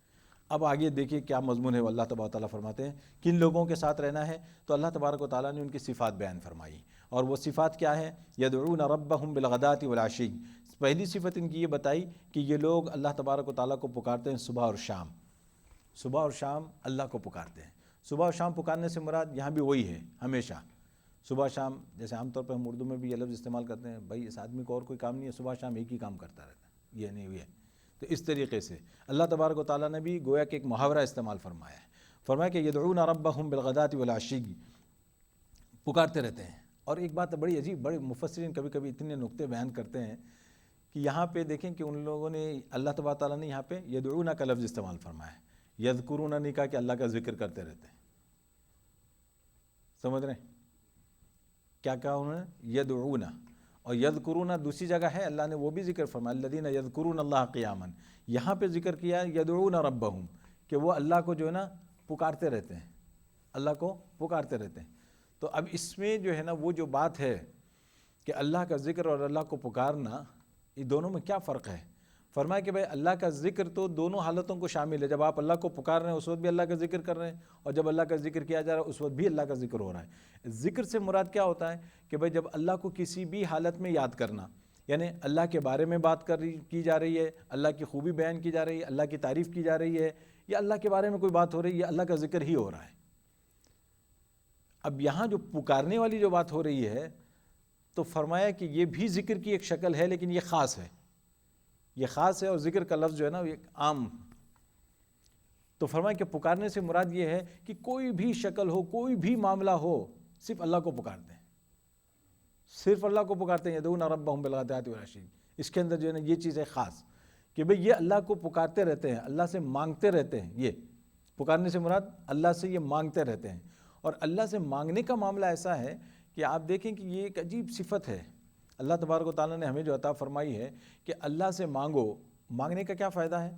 اب آگے دیکھیے کیا مضمون ہے. اللہ تبارک و تعالیٰ فرماتے ہیں کن لوگوں کے ساتھ رہنا ہے. تو اللہ تبارک و تعالیٰ نے ان کی صفات بیان فرمائی, اور وہ صفات کیا ہے؟ یدعون ربہم بالغداۃ والعشی. پہلی صفت ان کی یہ بتائی کہ یہ لوگ اللہ تبارک و تعالیٰ کو پکارتے ہیں صبح اور شام. صبح اور شام اللہ کو پکارتے ہیں. صبح اور شام پکارنے سے مراد یہاں بھی وہی ہے, ہمیشہ صبح شام. جیسے عام طور پہ ہم اردو میں بھی یہ لفظ استعمال کرتے ہیں, بھائی اس آدمی کو اور کوئی کام نہیں ہے, صبح شام ایک ہی کام کرتا رہتا ہے, یہ نہیں ہے. تو اس طریقے سے اللہ تبارک و تعالیٰ نے بھی گویا کہ ایک محاورہ استعمال فرمایا ہے. فرمایا کہ یدعون ربہم بالغداۃ والعشی, پکارتے رہتے ہیں. اور ایک بات بڑی عجیب, بڑے مفسرین کبھی کبھی اتنے نقطے بیان کرتے ہیں کہ یہاں پہ دیکھیں کہ ان لوگوں نے اللہ تبارک و تعالیٰ نے یہاں پہ یدعون کا لفظ استعمال فرمایا ہے. یذکرون نہیں کہا کہ اللہ کا ذکر کرتے رہتے ہیں. سمجھ رہے ہیں کیا کہا انہوں نے؟ یدعون. اور یذکرون دوسری جگہ ہے, اللہ نے وہ بھی ذکر فرمایا الذین یذکرون اللہ قیاما. یہاں پہ ذکر کیا یدعون ربہم کہ وہ اللہ کو جو ہے نا پکارتے رہتے ہیں, اللہ کو پکارتے رہتے ہیں. تو اب اس میں جو ہے نا وہ جو بات ہے کہ اللہ کا ذکر اور اللہ کو پکارنا, یہ دونوں میں کیا فرق ہے؟ فرمایا کہ بھائی اللہ کا ذکر تو دونوں حالتوں کو شامل ہے. جب آپ اللہ کو پکار رہے ہیں اس وقت بھی اللہ کا ذکر کر رہے ہیں, اور جب اللہ کا ذکر کیا جا رہا ہے اس وقت بھی اللہ کا ذکر ہو رہا ہے. ذکر سے مراد کیا ہوتا ہے کہ بھائی جب اللہ کو کسی بھی حالت میں یاد کرنا, یعنی اللہ کے بارے میں بات کی جا رہی ہے, اللہ کی خوبی بیان کی جا رہی ہے, اللہ کی تعریف کی جا رہی ہے, یا اللہ کے بارے میں کوئی بات ہو رہی ہے, اللہ کا ذکر ہی ہو رہا ہے. اب یہاں جو پکارنے والی جو بات ہو رہی ہے تو فرمایا کہ یہ بھی ذکر کی ایک شکل ہے, لیکن یہ خاص ہے, یہ خاص ہے. اور ذکر کا لفظ جو ہے نا یہ عام. تو فرمایا کہ پکارنے سے مراد یہ ہے کہ کوئی بھی شکل ہو, کوئی بھی معاملہ ہو, صرف اللہ کو پکارتے ہیں, صرف اللہ کو پکارتے ہیں. یدعون ربہم بالغداۃ والعشی. اس کے اندر جو ہے نا یہ چیز ہے خاص کہ بھئی یہ اللہ کو پکارتے رہتے ہیں, اللہ سے مانگتے رہتے ہیں. یہ پکارنے سے مراد اللہ سے یہ مانگتے رہتے ہیں. اور اللہ سے مانگنے کا معاملہ ایسا ہے کہ آپ دیکھیں کہ یہ ایک عجیب صفت ہے اللہ تبارک و تعالیٰ نے ہمیں جو عطا فرمائی ہے کہ اللہ سے مانگو. مانگنے کا کیا فائدہ ہے؟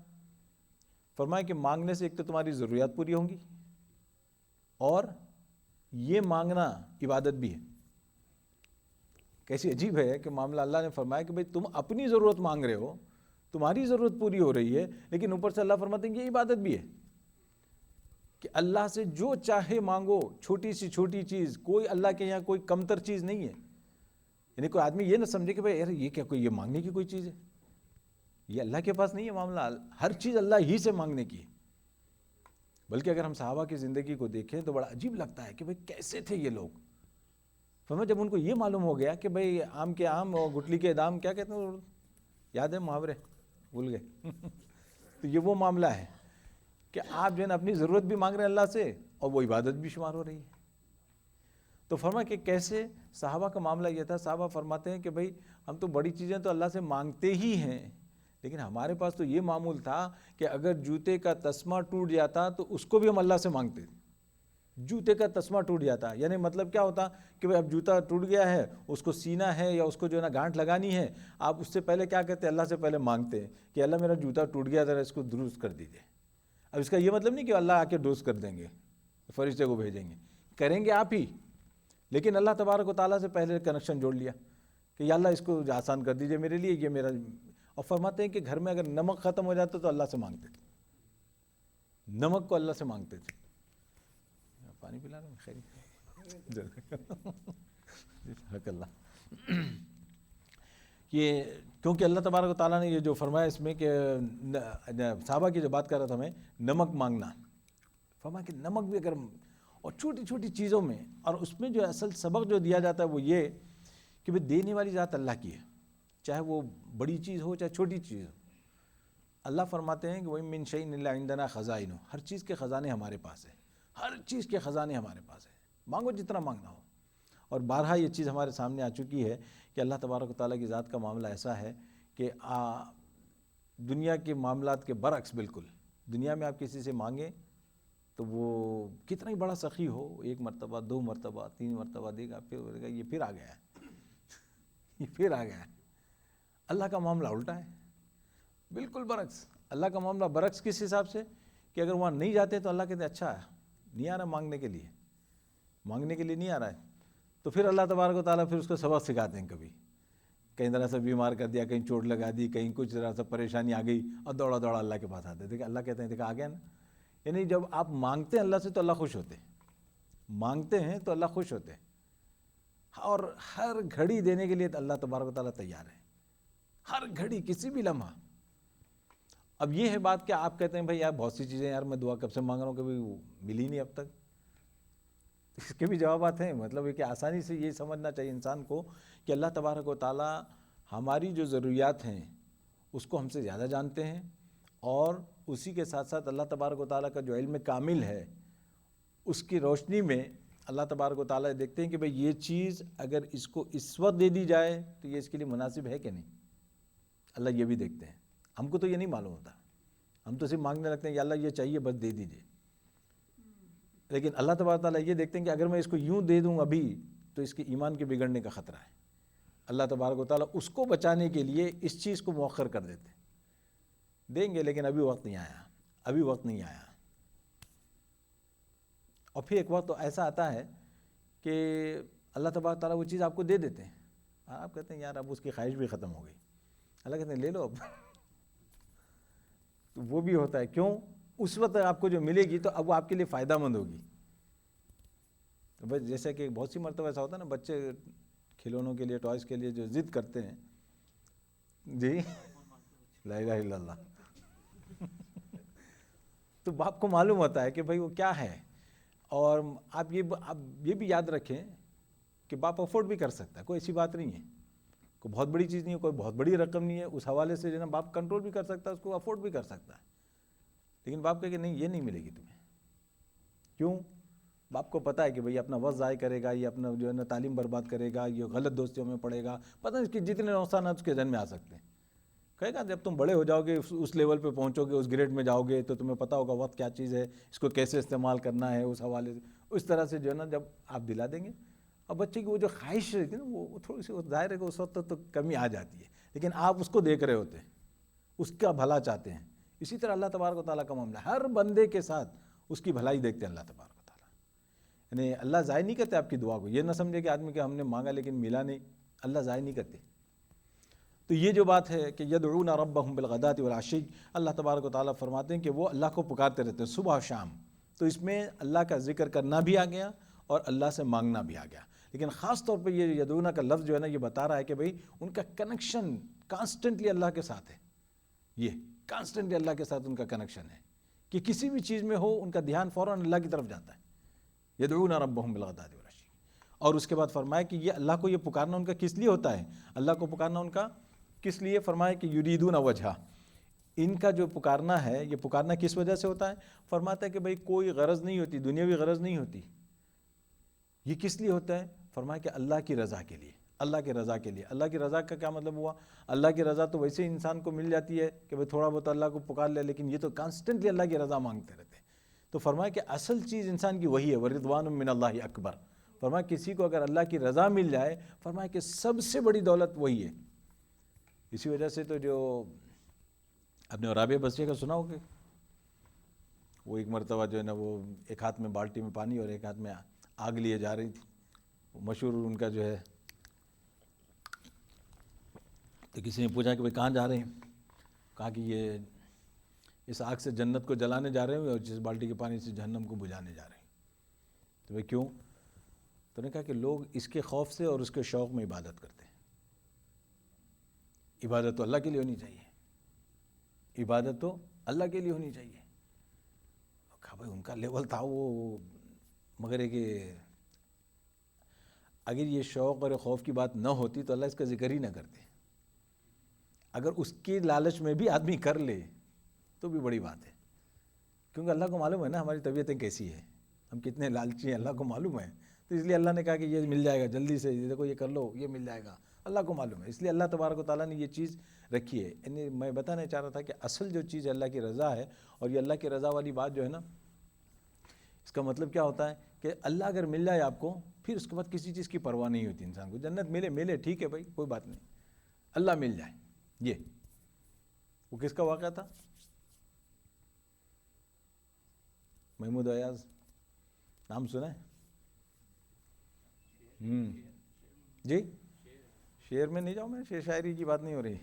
فرمایا کہ مانگنے سے ایک تو تمہاری ضروریات پوری ہوں گی, اور یہ مانگنا عبادت بھی ہے. کیسی عجیب ہے کہ معاملہ. اللہ نے فرمایا کہ بھئی تم اپنی ضرورت مانگ رہے ہو, تمہاری ضرورت پوری ہو رہی ہے, لیکن اوپر سے اللہ فرماتے ہیں کہ یہ عبادت بھی ہے کہ اللہ سے جو چاہے مانگو, چھوٹی سی چھوٹی چیز, کوئی اللہ کے یہاں کوئی کمتر چیز نہیں ہے. یعنی کوئی آدمی یہ نہ سمجھے کہ بھئی یار یہ کیا کوئی یہ مانگنے کی کوئی چیز ہے, یہ اللہ کے پاس نہیں ہے معاملہ. ہر چیز اللہ ہی سے مانگنے کی ہے. بلکہ اگر ہم صحابہ کی زندگی کو دیکھیں تو بڑا عجیب لگتا ہے کہ بھئی کیسے تھے یہ لوگ. فرمایا جب ان کو یہ معلوم ہو گیا کہ بھئی آم کے آم اور گٹلی کے دام, کیا کہتے ہیں, یاد ہے محاورے, بھول گئے تو یہ وہ معاملہ ہے کہ آپ جو ہے نا اپنی ضرورت بھی مانگ رہے ہیں اللہ سے, اور وہ عبادت بھی شمار ہو رہی ہے. تو فرمایا کہ کیسے صحابہ کا معاملہ یہ تھا. صحابہ فرماتے ہیں کہ بھئی ہم تو بڑی چیزیں تو اللہ سے مانگتے ہی ہیں, لیکن ہمارے پاس تو یہ معمول تھا کہ اگر جوتے کا تسمہ ٹوٹ جاتا تو اس کو بھی ہم اللہ سے مانگتے تھے. جوتے کا تسمہ ٹوٹ جاتا, یعنی مطلب کیا ہوتا کہ بھئی اب جوتا ٹوٹ گیا ہے, اس کو سینا ہے یا اس کو جو ہے نا گانٹھ لگانی ہے, آپ اس سے پہلے کیا کہتے ہیں, اللہ سے پہلے مانگتے ہیں کہ اللہ میرا جوتا ٹوٹ گیا, ذرا اس کو درست کر دیجیے. اب اس کا یہ مطلب نہیں کہ اللہ آ کے درست کر دیں گے, فرشتے کو بھیجیں گے, کریں گے آپ ہی, لیکن اللہ تبارک و تعالیٰ سے پہلے کنیکشن جوڑ لیا کہ یا اللہ اس کو آسان کر دیجیے میرے لیے, یہ میرا. اور فرماتے ہیں کہ گھر میں اگر نمک ختم ہو جاتا تو اللہ سے مانگتے تھے, نمک کو اللہ سے مانگتے تھے. پانی پلا رہے ہیں, خیر حق اللہ. یہ کیونکہ اللہ تبارک و تعالیٰ نے یہ جو فرمایا اس میں کہ صحابہ کی جو بات کر رہا تھا میں, نمک مانگنا, فرمایا کہ نمک بھی اگر, اور چھوٹی چھوٹی چیزوں میں. اور اس میں جو اصل سبق جو دیا جاتا ہے وہ یہ کہ بھئی دینے والی ذات اللہ کی ہے، چاہے وہ بڑی چیز ہو چاہے چھوٹی چیز ہو. اللہ فرماتے ہیں کہ وَإِن مِّن شَيْءٍ إِلَّا عِندَنَا خَزَائِنُهُ، ہر چیز کے خزانے ہمارے پاس ہیں، ہر چیز کے خزانے ہمارے پاس ہیں، مانگو جتنا مانگنا ہو. اور بارہا یہ چیز ہمارے سامنے آ چکی ہے کہ اللہ تبارک و تعالیٰ کی ذات کا معاملہ ایسا ہے کہ دنیا کے معاملات کے برعکس بالکل. دنیا میں آپ کسی سے مانگیں تو وہ کتنا ہی بڑا سخی ہو، ایک مرتبہ 2 مرتبہ 3 مرتبہ دے گا، پھر بولے گا یہ پھر آ گیا ہے، یہ پھر آ گیا ہے. اللہ کا معاملہ الٹا ہے، بالکل برعکس. اللہ کا معاملہ برعکس کس حساب سے کہ اگر وہاں نہیں جاتے تو اللہ کہتے ہیں اچھا نہیں آ رہا مانگنے کے لیے نہیں آ رہا ہے. تو پھر اللہ تبارک و تعالیٰ پھر اس کو سبق سکھاتے ہیں. کبھی کہیں ذرا سا بیمار کر دیا، کہیں چوٹ لگا دی، کہیں کچھ ذرا سا پریشانی آ گئی، اور دوڑا دوڑا اللہ کے پاس آتے. دیکھیں اللہ کہتے ہیں دیکھا آ گیا نا. یعنی جب آپ مانگتے ہیں اللہ سے تو اللہ خوش ہوتے ہیں، مانگتے ہیں تو اللہ خوش ہوتے ہیں، اور ہر گھڑی دینے کے لیے اللہ تبارک و تعالیٰ تیار ہے، ہر گھڑی کسی بھی لمحہ. اب یہ ہے بات کہ آپ کہتے ہیں بھائی یار بہت سی چیزیں یار میں دعا کب سے مانگ رہا ہوں، کبھی ملی نہیں اب تک. اس کے بھی جوابات ہیں. مطلب ہے کہ آسانی سے یہ سمجھنا چاہیے انسان کو کہ اللہ تبارک و تعالیٰ ہماری جو ضروریات ہیں اس کو ہم سے زیادہ جانتے ہیں، اور اسی کے ساتھ ساتھ اللہ تبارک و تعالیٰ کا جو علم کامل ہے اس کی روشنی میں اللہ تبارک و تعالیٰ دیکھتے ہیں کہ بھئی یہ چیز اگر اس کو اس وقت دے دی جائے تو یہ اس کے لیے مناسب ہے کہ نہیں. اللہ یہ بھی دیکھتے ہیں. ہم کو تو یہ نہیں معلوم ہوتا، ہم تو صرف مانگنے لگتے ہیں کہ اللہ یہ چاہیے بس دے دیجئے. لیکن اللہ تبارک و تعالیٰ یہ دیکھتے ہیں کہ اگر میں اس کو یوں دے دوں ابھی تو اس کے ایمان کے بگڑنے کا خطرہ ہے. اللہ تبارک و تعالیٰ اس کو بچانے کے لیے اس چیز کو مؤخر کر دیتے ہیں. دیں گے لیکن ابھی وقت نہیں آیا. اور پھر ایک وقت تو ایسا آتا ہے کہ اللہ تبارک و تعالیٰ وہ چیز آپ کو دے دیتے ہیں، آپ کہتے ہیں یار اب اس کی خواہش بھی ختم ہو گئی. اللہ کہتے ہیں لے لو اب. تو وہ بھی ہوتا ہے. کیوں؟ اس وقت آپ کو جو ملے گی تو اب وہ آپ کے لیے فائدہ مند ہوگی. تو بس جیسے کہ بہت سی مرتبہ ایسا ہوتا ہے نا، بچے کھلونوں کے لیے ٹوائز کے لیے جو ضد کرتے ہیں، جی لا الہ الا اللہ. تو باپ کو معلوم ہوتا ہے کہ بھائی وہ کیا ہے. اور آپ یہ بھی یاد رکھیں کہ باپ افورڈ بھی کر سکتا ہے، کوئی ایسی بات نہیں ہے، کوئی بہت بڑی چیز نہیں ہے، کوئی بہت بڑی رقم نہیں ہے. اس حوالے سے جو نا باپ کنٹرول بھی کر سکتا ہے، اس کو افورڈ بھی کر سکتا ہے. لیکن باپ کہے کہ نہیں یہ نہیں ملے گی تمہیں. کیوں؟ باپ کو پتہ ہے کہ بھئی اپنا وقت ضائع کرے گا، یہ اپنا جو ہے نا تعلیم برباد کرے گا، یہ غلط دوستیوں میں پڑے گا، پتہ نہیں اس کے جتنے نقصانات اس کے ذہن میں آ سکتے ہیں. کہے گا جب تم بڑے ہو جاؤ گے، اس لیول پہ پہنچو گے، اس گریڈ میں جاؤ گے تو تمہیں پتہ ہوگا وقت کیا چیز ہے، اس کو کیسے استعمال کرنا ہے. اس حوالے سے اس طرح سے جو ہے نا جب آپ دلا دیں گے. اور بچے کی وہ جو خواہش رہتی ہے نا وہ تھوڑی سی ظاہر ہے کہ اس وقت تو کمی آ جاتی ہے، لیکن آپ اس کو دیکھ رہے ہوتے ہیں، اس کا بھلا چاہتے ہیں. اسی طرح اللہ تبارک و تعالیٰ کا معاملہ، ہر بندے کے ساتھ اس کی بھلائی دیکھتے ہیں اللہ تبارک و تعالیٰ. یعنی اللہ ضائع نہیں کرتے آپ کی دعا کو. یہ نہ سمجھے کہ آدمی کہ ہم نے مانگا لیکن ملا نہیں، اللہ ضائع نہیں کرتے. تو یہ جو بات ہے کہ یدعون ربهم بالغداۃ والعشی، اللہ تبارک و تعالیٰ فرماتے ہیں کہ وہ اللہ کو پکارتے رہتے ہیں صبح و شام. تو اس میں اللہ کا ذکر کرنا بھی آ گیا اور اللہ سے مانگنا بھی آ گیا. لیکن خاص طور پہ یہ یدعون کا لفظ جو ہے نا یہ بتا رہا ہے کہ بھئی ان کا کنیکشن کانسٹنٹلی اللہ کے ساتھ ہے. یہ کانسٹنٹلی اللہ کے ساتھ ان کا کنیکشن ہے کہ کسی بھی چیز میں ہو ان کا دھیان فوراً اللہ کی طرف جاتا ہے. یدعون ربهم بالغداۃ والعشی. اور اس کے بعد فرمایا کہ یہ اللہ کو یہ پکارنا ان کا کس لیے ہوتا ہے؟ اللہ کو پکارنا ان کا کس لیے؟ فرمایا کہ یریدون وجہہ. ان کا جو پکارنا ہے یہ پکارنا کس وجہ سے ہوتا ہے؟ فرماتا ہے کہ بھئی کوئی غرض نہیں ہوتی، دنیاوی غرض نہیں ہوتی. یہ کس لیے ہوتا ہے؟ فرمایا کہ اللہ کی رضا کے لیے. اللہ کی رضا کے لیے. اللہ کی رضا کا کیا مطلب ہوا؟ اللہ کی رضا تو ویسے انسان کو مل جاتی ہے کہ بھئی تھوڑا بہت اللہ کو پکار لے، لیکن یہ تو کانسٹنٹلی اللہ کی رضا مانگتے رہتے ہیں. تو فرمایا کہ اصل چیز انسان کی وہی ہے، وَرِضْوَانٌ مِّنَ اللَّهِ اکبر. فرمایا کسی کو اگر اللہ کی رضا مل جائے، فرمایا کہ سب سے بڑی دولت وہی ہے. اسی وجہ سے تو جو آپ نے رابعہ بصری کا سنا ہوگا، وہ ایک مرتبہ جو ہے نا وہ ایک ہاتھ میں بالٹی میں پانی اور ایک ہاتھ میں آگ لیے جا رہی تھی. مشہور ان کا جو ہے، تو کسی نے پوچھا کہ بھئی کہاں جا رہے ہیں؟ کہا کہ یہ اس آگ سے جنت کو جلانے جا رہے ہیں اور جس بالٹی کے پانی سے جہنم کو بجھانے جا رہے ہیں. تو بھئی کیوں؟ تو نے کہا کہ لوگ اس کے خوف سے اور اس کے شوق میں عبادت کرتے ہیں. عبادت تو اللہ کے لیے ہونی چاہیے، عبادت تو اللہ کے لیے ہونی چاہیے. کہا بھئی ان کا لیول تھا وہ مگر یہ کہ اگر یہ شوق اور خوف کی بات نہ ہوتی تو اللہ اس کا ذکر ہی نہ کرتے. اگر اس کی لالچ میں بھی آدمی کر لے تو بھی بڑی بات ہے، کیونکہ اللہ کو معلوم ہے نا ہماری طبیعتیں کیسی ہیں، ہم کتنے لالچی ہیں اللہ کو معلوم ہے. تو اس لیے اللہ نے کہا کہ یہ مل جائے گا جلدی سے، دیکھو یہ کر لو یہ مل جائے گا، اللہ کو معلوم ہے. اس لیے اللہ تبارک و تعالیٰ نے یہ چیز رکھی ہے. یعنی میں بتانا چاہ رہا تھا کہ اصل جو چیز اللہ کی رضا ہے، اور یہ اللہ کی رضا والی بات جو ہے نا، اس کا مطلب کیا ہوتا ہے کہ اللہ اگر مل جائے آپ کو، پھر اس کے بعد کسی چیز کی پرواہ نہیں ہوتی انسان کو. جنت ملے ٹھیک ہے بھائی کوئی بات نہیں، اللہ مل جائے. یہ وہ کس کا واقعہ تھا؟ محمود ایاز، نام سنا ہے؟ جی شعر میں نہیں جاؤں میں، شعر شاعری کی بات نہیں ہو رہی.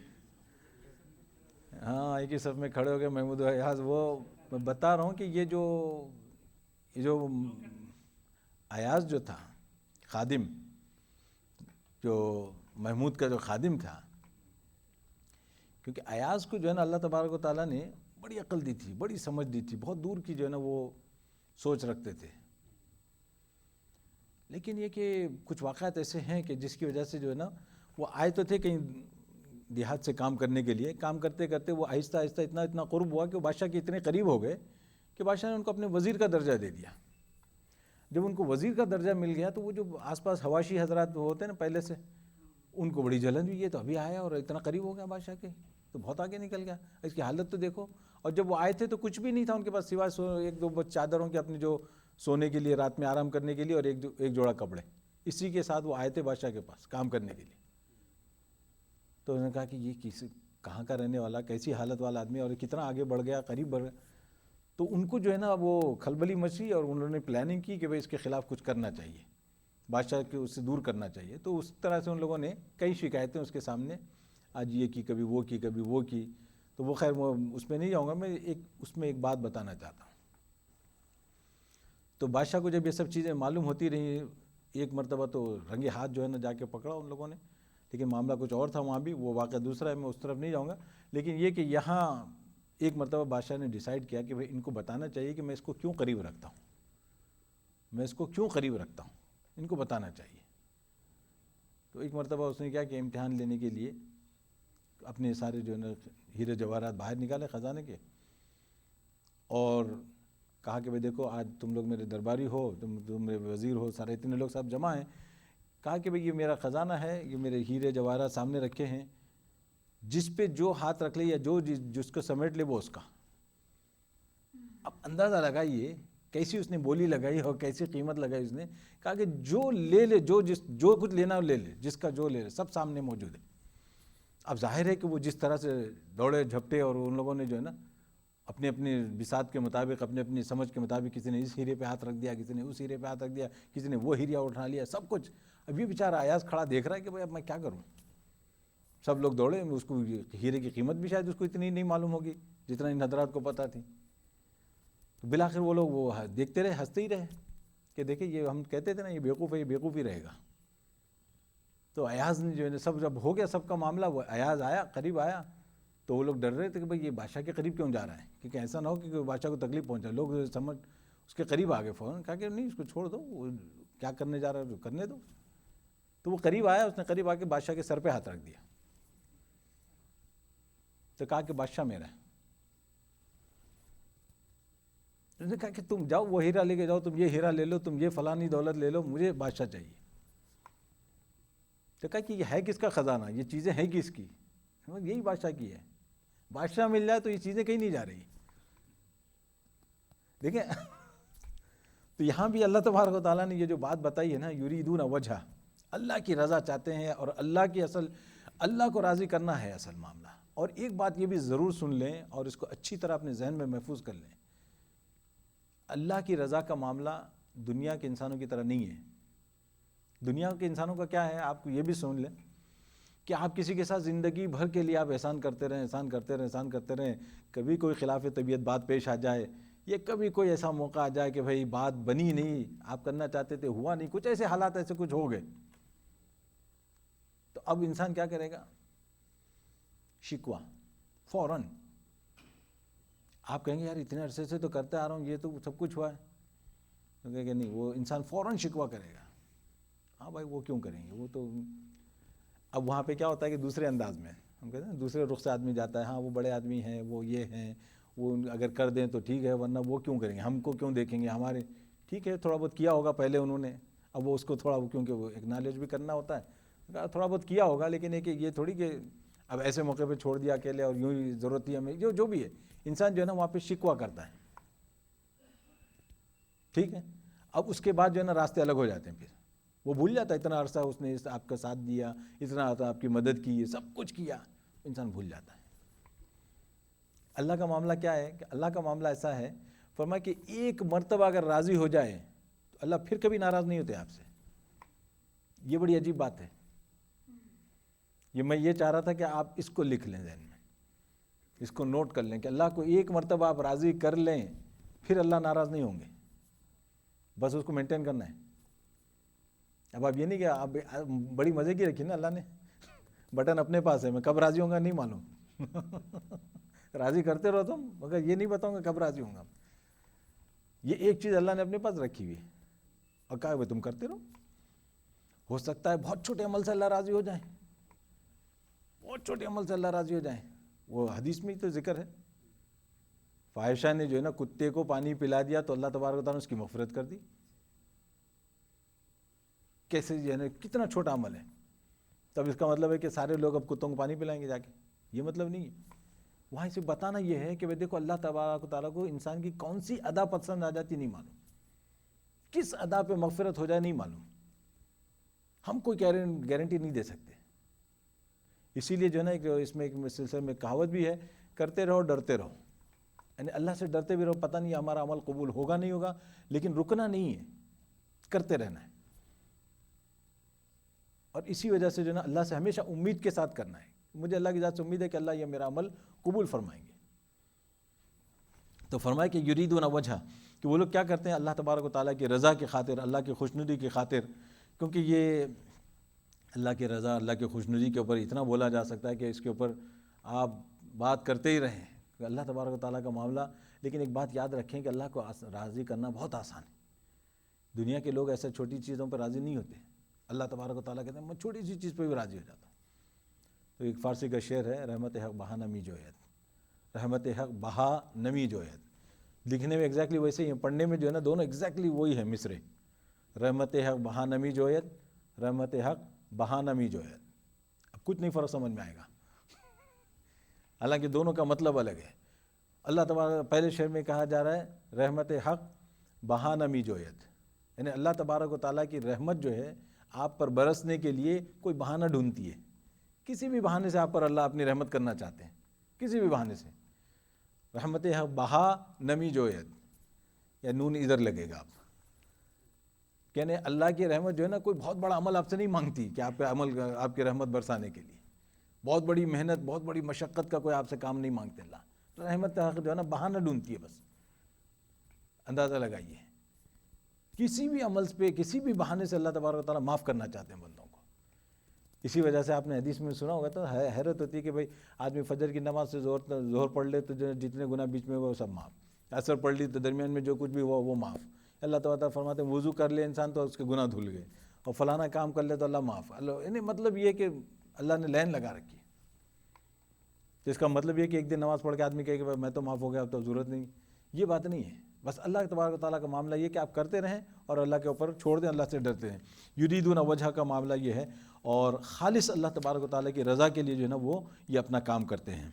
ہاں ایک ہی صف میں کھڑے ہو گئے محمود ایاز. وہ میں بتا رہا ہوں کہ یہ جو ایاز جو تھا خادم، جو محمود کا جو خادم تھا، کیونکہ ایاز کو جو ہے نا اللہ تبارک و تعالیٰ نے بڑی عقل دی تھی، بڑی سمجھ دی تھی، بہت دور کی جو ہے نا وہ سوچ رکھتے تھے. لیکن یہ کہ کچھ واقعات ایسے ہیں کہ جس کی وجہ سے جو ہے نا وہ آئے تو تھے کہیں دیہات سے کام کرنے کے لیے، کام کرتے کرتے وہ آہستہ آہستہ اتنا قرب ہوا کہ وہ بادشاہ کے اتنے قریب ہو گئے کہ بادشاہ نے ان کو اپنے وزیر کا درجہ دے دیا. جب ان کو وزیر کا درجہ مل گیا تو وہ جو آس پاس حواشی حضرات ہوتے ہیں نا پہلے سے، ان کو بڑی جلن ہوئی، یہ تو ابھی آیا اور اتنا قریب ہو گیا بادشاہ کے، تو بہت آگے نکل گیا، اس کی حالت تو دیکھو. اور جب وہ آئے تھے تو کچھ بھی نہیں تھا ان کے پاس سوائے ایک دو چادروں کے، اپنی جو سونے کے لیے رات میں آرام کرنے کے لیے، اور ایک جوڑا کپڑے. اسی کے ساتھ وہ آئے تھے بادشاہ کے پاس کام کرنے کے لیے. تو انہوں نے کہا کہ یہ کہاں کا رہنے والا، کیسی حالت والا آدمی، اور کتنا آگے بڑھ گیا، قریب بڑھ گیا. تو ان کو جو ہے نا وہ کھلبلی مچی، اور انہوں نے پلاننگ کی کہ بھئی اس کے خلاف کچھ کرنا چاہیے، بادشاہ کے اس سے دور کرنا چاہیے. تو اس طرح سے ان لوگوں نے کئی شکایتیں اس کے سامنے آج یہ کی، کبھی وہ کی، کبھی وہ کی. تو وہ خیر اس میں نہیں جاؤں گا میں، اس میں ایک بات بتانا چاہتا ہوں. تو بادشاہ کو جب یہ سب چیزیں معلوم ہوتی رہی، ایک مرتبہ تو رنگے ہاتھ جو ہے نا جا کے پکڑا ان لوگوں نے، لیکن معاملہ کچھ اور تھا وہاں بھی، وہ واقعہ دوسرا ہے، میں اس طرف نہیں جاؤں گا. لیکن یہ کہ یہاں ایک مرتبہ بادشاہ نے ڈیسائیڈ کیا کہ بھئی ان کو بتانا چاہیے کہ میں اس کو کیوں قریب رکھتا ہوں، میں اس کو کیوں قریب رکھتا ہوں، ان کو بتانا چاہیے. تو ایک مرتبہ اس نے کیا کہ امتحان لینے کے لیے اپنے سارے جو ہے نا ہیرے جواہرات باہر نکالے خزانے کے، اور کہا کہ بھئی دیکھو آج تم لوگ میرے درباری ہو، تم میرے وزیر ہو، سارے اتنے لوگ سب جمع ہیں. کہا کہ بھئی یہ میرا خزانہ ہے، یہ میرے ہیرے جواہرات سامنے رکھے ہیں، جس پہ جو ہاتھ رکھ لے یا جس کو سمیٹ لے وہ اس کا. اب اندازہ لگائیے کیسی اس نے بولی لگائی اور کیسی قیمت لگائی اس نے. کہا کہ جو لے لے، جو کچھ لینا لے لے، جس کا جو لے لے، سب سامنے موجود ہے. اب ظاہر ہے کہ وہ جس طرح سے دوڑے جھپٹے، اور ان لوگوں نے جو ہے نا اپنے اپنے بساط کے مطابق، اپنے اپنی سمجھ کے مطابق، کسی نے اس ہیرے پہ ہاتھ رکھ دیا، کسی نے اس ہیرے پہ ہاتھ رکھ دیا، کسی نے وہ ہیرا اٹھا لیا، سب کچھ. اب یہ بیچارہ ایاز کھڑا دیکھ رہا ہے کہ بھئی اب میں کیا کروں. سب لوگ دوڑے، اس کو ہیرے کی قیمت بھی شاید اس کو اتنی نہیں معلوم ہوگی جتنا ان حضرات کو پتہ تھی. تو بالآخر وہ لوگ وہ دیکھتے رہے، ہنستے ہی رہے کہ دیکھیں یہ ہم کہتے تھے نا یہ بیوقوف ہے، یہ بیوقوف ہی رہے گا. تو ایاز نے جو ہے سب جب ہو گیا سب کا معاملہ، وہ ایاز آیا، قریب آیا، تو وہ لوگ ڈر رہے تھے کہ بھئی یہ بادشاہ کے قریب کیوں جا رہا ہے، کیونکہ ایسا نہ ہو کہ بادشاہ کو تکلیف پہنچائے. لوگ سمجھ اس کے قریب آ گئے فوراً. کہا کہ نہیں اس کو چھوڑ دو، وہ کیا کرنے جا رہا ہے کرنے دو. تو وہ قریب آیا، اس نے قریب آ کے بادشاہ کے سر پہ ہاتھ رکھ دیا. تو کہا کہ بادشاہ میرا ہے. اس نے کہا کہ تم جاؤ وہ ہیرا لے کے جاؤ، تم یہ ہیرا لے لو، تم یہ فلانی دولت لے لو، مجھے بادشاہ چاہیے. تو کہا کہ یہ ہے کس کا خزانہ، یہ چیزیں ہیں کس کی؟ یہی بادشاہ کی ہے. بادشاہ مل جائے تو یہ چیزیں کہیں نہیں جا رہی. دیکھیں تو یہاں بھی اللہ تبارک و تعالیٰ نے یہ جو بات بتائی ہے نا، یریدون وجہ، اللہ کی رضا چاہتے ہیں، اور اللہ کو راضی کرنا ہے اصل معاملہ. اور ایک بات یہ بھی ضرور سن لیں اور اس کو اچھی طرح اپنے ذہن میں محفوظ کر لیں، اللہ کی رضا کا معاملہ دنیا کے انسانوں کی طرح نہیں ہے. دنیا کے انسانوں کا کیا ہے، آپ کو یہ بھی سن لیں کہ آپ کسی کے ساتھ زندگی بھر کے لیے آپ احسان کرتے رہیں، احسان کرتے رہیں، احسان کرتے رہیں، کبھی کوئی خلاف طبیعت بات پیش آ جائے، یا کبھی کوئی ایسا موقع آ جائے کہ بھئی بات بنی نہیں، آپ کرنا چاہتے تھے ہوا نہیں، کچھ ایسے حالات ایسے کچھ ہو گئے، تو اب انسان کیا کرے گا؟ شکوہ فوراً. آپ کہیں گے یار اتنے عرصے سے تو کرتے آ رہا ہوں، یہ تو سب کچھ ہوا ہے. کہ نہیں، وہ انسان فوراً شکوہ کرے گا، ہاں بھائی وہ کیوں کریں گے، وہ تو اب وہاں پہ کیا ہوتا ہے کہ دوسرے انداز میں ہم کہتے ہیں دوسرے رخ سے آدمی جاتا ہے، ہاں وہ بڑے آدمی ہیں، وہ یہ ہیں، وہ اگر کر دیں تو ٹھیک ہے، ورنہ وہ کیوں کریں گے، ہم کو کیوں دیکھیں گے، ہمارے ٹھیک ہے تھوڑا بہت کیا ہوگا پہلے انہوں نے، اب وہ اس کو تھوڑا کیونکہ وہ ایکنالج بھی کرنا ہوتا ہے، تھوڑا بہت کیا ہوگا، لیکن ایک یہ تھوڑی کہ اب ایسے موقع پہ چھوڑ دیا اکیلے اور یوں ہی ضرورت ہی ہمیں جو بھی ہے، انسان جو ہے نا وہاں پہ شکوہ کرتا ہے، ٹھیک ہے، اب اس کے بعد جو ہے نا راستے الگ ہو جاتے ہیں، پھر وہ بھول جاتا ہے اتنا عرصہ اس نے آپ کا ساتھ دیا، اتنا آپ کی مدد کی، سب کچھ کیا، انسان بھول جاتا ہے۔ اللہ کا معاملہ کیا ہے کہ اللہ کا معاملہ ایسا ہے، فرمایا کہ ایک مرتبہ اگر راضی ہو جائے تو اللہ پھر کبھی ناراض نہیں ہوتے آپ سے، یہ بڑی عجیب بات ہے، میں یہ چاہ رہا تھا کہ آپ اس کو لکھ لیں ذہن میں، اس کو نوٹ کر لیں کہ اللہ کو ایک مرتبہ آپ راضی کر لیں پھر اللہ ناراض نہیں ہوں گے، بس اس کو مینٹین کرنا ہے۔ اب آپ یہ نہیں کہ آپ بڑی مزے کی رکھی نا اللہ نے، بٹن اپنے پاس ہے، میں کب راضی ہوں گا نہیں معلوم، راضی کرتے رہو تم، مگر یہ نہیں بتاؤں گا کب راضی ہوں گا، یہ ایک چیز اللہ نے اپنے پاس رکھی ہوئی ہے اور کہا ہے تم کرتے رہو، ہو سکتا ہے بہت چھوٹے عمل سے اللہ راضی ہو جائیں، بہت چھوٹے عمل سے اللہ راضی ہو جائیں، وہ حدیث میں ہی تو ذکر ہے، فاحشہ نے جو ہے نا کتے کو پانی پلا دیا تو اللہ تبارک و تعالیٰ نے اس کی مغفرت کر دی، کیسے جو ہے نا کتنا چھوٹا عمل ہے، تب اس کا مطلب ہے کہ سارے لوگ اب کتوں کو پانی پلائیں گے جا کے، یہ مطلب نہیں ہے، وہاں سے بتانا یہ ہے کہ دیکھو اللہ تبارک و تعالیٰ کو انسان کی کون سی ادا پسند آ جاتی نہیں معلوم، کس ادا پہ مغفرت ہو جائے نہیں معلوم، ہم کوئی گارنٹی نہیں دے سکتے، اسی لیے جو ہے نا اس میں ایک سلسلے میں کہاوت بھی ہے، کرتے رہو ڈرتے رہو، یعنی اللہ سے ڈرتے بھی رہو، پتہ نہیں ہمارا عمل قبول ہوگا نہیں ہوگا، لیکن رکنا نہیں ہے، کرتے رہنا ہے، اور اسی وجہ سے جو ہے نا اللہ سے ہمیشہ امید کے ساتھ کرنا ہے، مجھے اللہ کی ذات سے امید ہے کہ اللہ یہ میرا عمل قبول فرمائیں گے، تو فرمایا کہ یریدون وجہ، کہ وہ لوگ کیا کرتے ہیں اللہ تبارک و تعالیٰ کی رضا کی خاطر، اللہ کی خوشنودی کی خاطر، کیونکہ یہ اللہ کی رضا، اللہ کی خوشنودی کے اوپر اتنا بولا جا سکتا ہے کہ اس کے اوپر آپ بات کرتے ہی رہیں کہ اللہ تبارک و تعالیٰ کا معاملہ، لیکن ایک بات یاد رکھیں کہ اللہ کو راضی کرنا بہت آسان ہے، دنیا کے لوگ ایسے چھوٹی چیزوں پر راضی نہیں ہوتے، اللہ تبارک و تعالیٰ کہتے ہیں میں چھوٹی سی چیز پہ بھی راضی ہو جاتا ہوں، تو ایک فارسی کا شعر ہے، رحمت حق بہا نمی جوید، رحمت حق بہا نمی جوید، لکھنے میں ایگزیکٹلی ویسے ہی ہے، پڑھنے میں جو ہے نا دونوں ایگزیکٹلی وہی ہے مصرے، رحمت حق بہا نمی جوید، رحمت حق بہا نمی جوید، اب کچھ نہیں فرق سمجھ میں آئے گا، حالانکہ دونوں کا مطلب الگ ہے، اللہ تبارک پہلے شعر میں کہا جا رہا ہے رحمت حق بہا نمی جوید، یعنی اللہ تبارک و تعالیٰ کی رحمت جو ہے آپ پر برسنے کے لیے کوئی بہانہ ڈھونڈتی ہے، کسی بھی بہانے سے آپ پر اللہ اپنی رحمت کرنا چاہتے ہیں، کسی بھی بہانے سے، رحمت حق بہا نمی جوید، یا نون ادھر لگے گا آپ، یعنی اللہ کی رحمت جو ہے نا کوئی بہت بڑا عمل آپ سے نہیں مانگتی کہ آپ پہ عمل آپ کی رحمت برسانے کے لیے، بہت بڑی محنت بہت بڑی مشقت کا کوئی آپ سے کام نہیں مانگتے اللہ، رحمت حق جو ہے نا بہانہ ڈھونڈتی ہے، بس اندازہ لگائیے، کسی بھی عمل پہ کسی بھی بہانے سے اللہ تبارک و تعالیٰ معاف کرنا چاہتے ہیں بندوں کو، اسی وجہ سے آپ نے حدیث میں سنا ہوگا تو حیرت ہوتی ہے کہ بھائی آدمی فجر کی نماز سے ظہر پڑھ لے تو جتنے گناہ بیچ میں وہ سب معاف، عصر پڑھ لی تو درمیان میں جو کچھ بھی ہوا وہ معاف، اللہ تعالیٰ فرماتے ہیں وضو کر لے انسان تو اس کے گناہ دھل گئے، اور فلانا کام کر لے تو اللہ معاف، یعنی مطلب یہ کہ اللہ نے لین لگا رکھی ہے، تو اس کا مطلب یہ کہ ایک دن نماز پڑھ کے آدمی کہے کہ میں تو معاف ہو گیا اب تو ضرورت نہیں، یہ بات نہیں ہے، بس اللہ تبارک و تعالیٰ کا معاملہ یہ کہ آپ کرتے رہیں اور اللہ کے اوپر چھوڑ دیں، اللہ سے ڈرتے ہیں، یریدون وجہ کا معاملہ یہ ہے، اور خالص اللہ تبارک و تعالیٰ کی رضا کے لیے جو ہے نا وہ یہ اپنا کام کرتے ہیں۔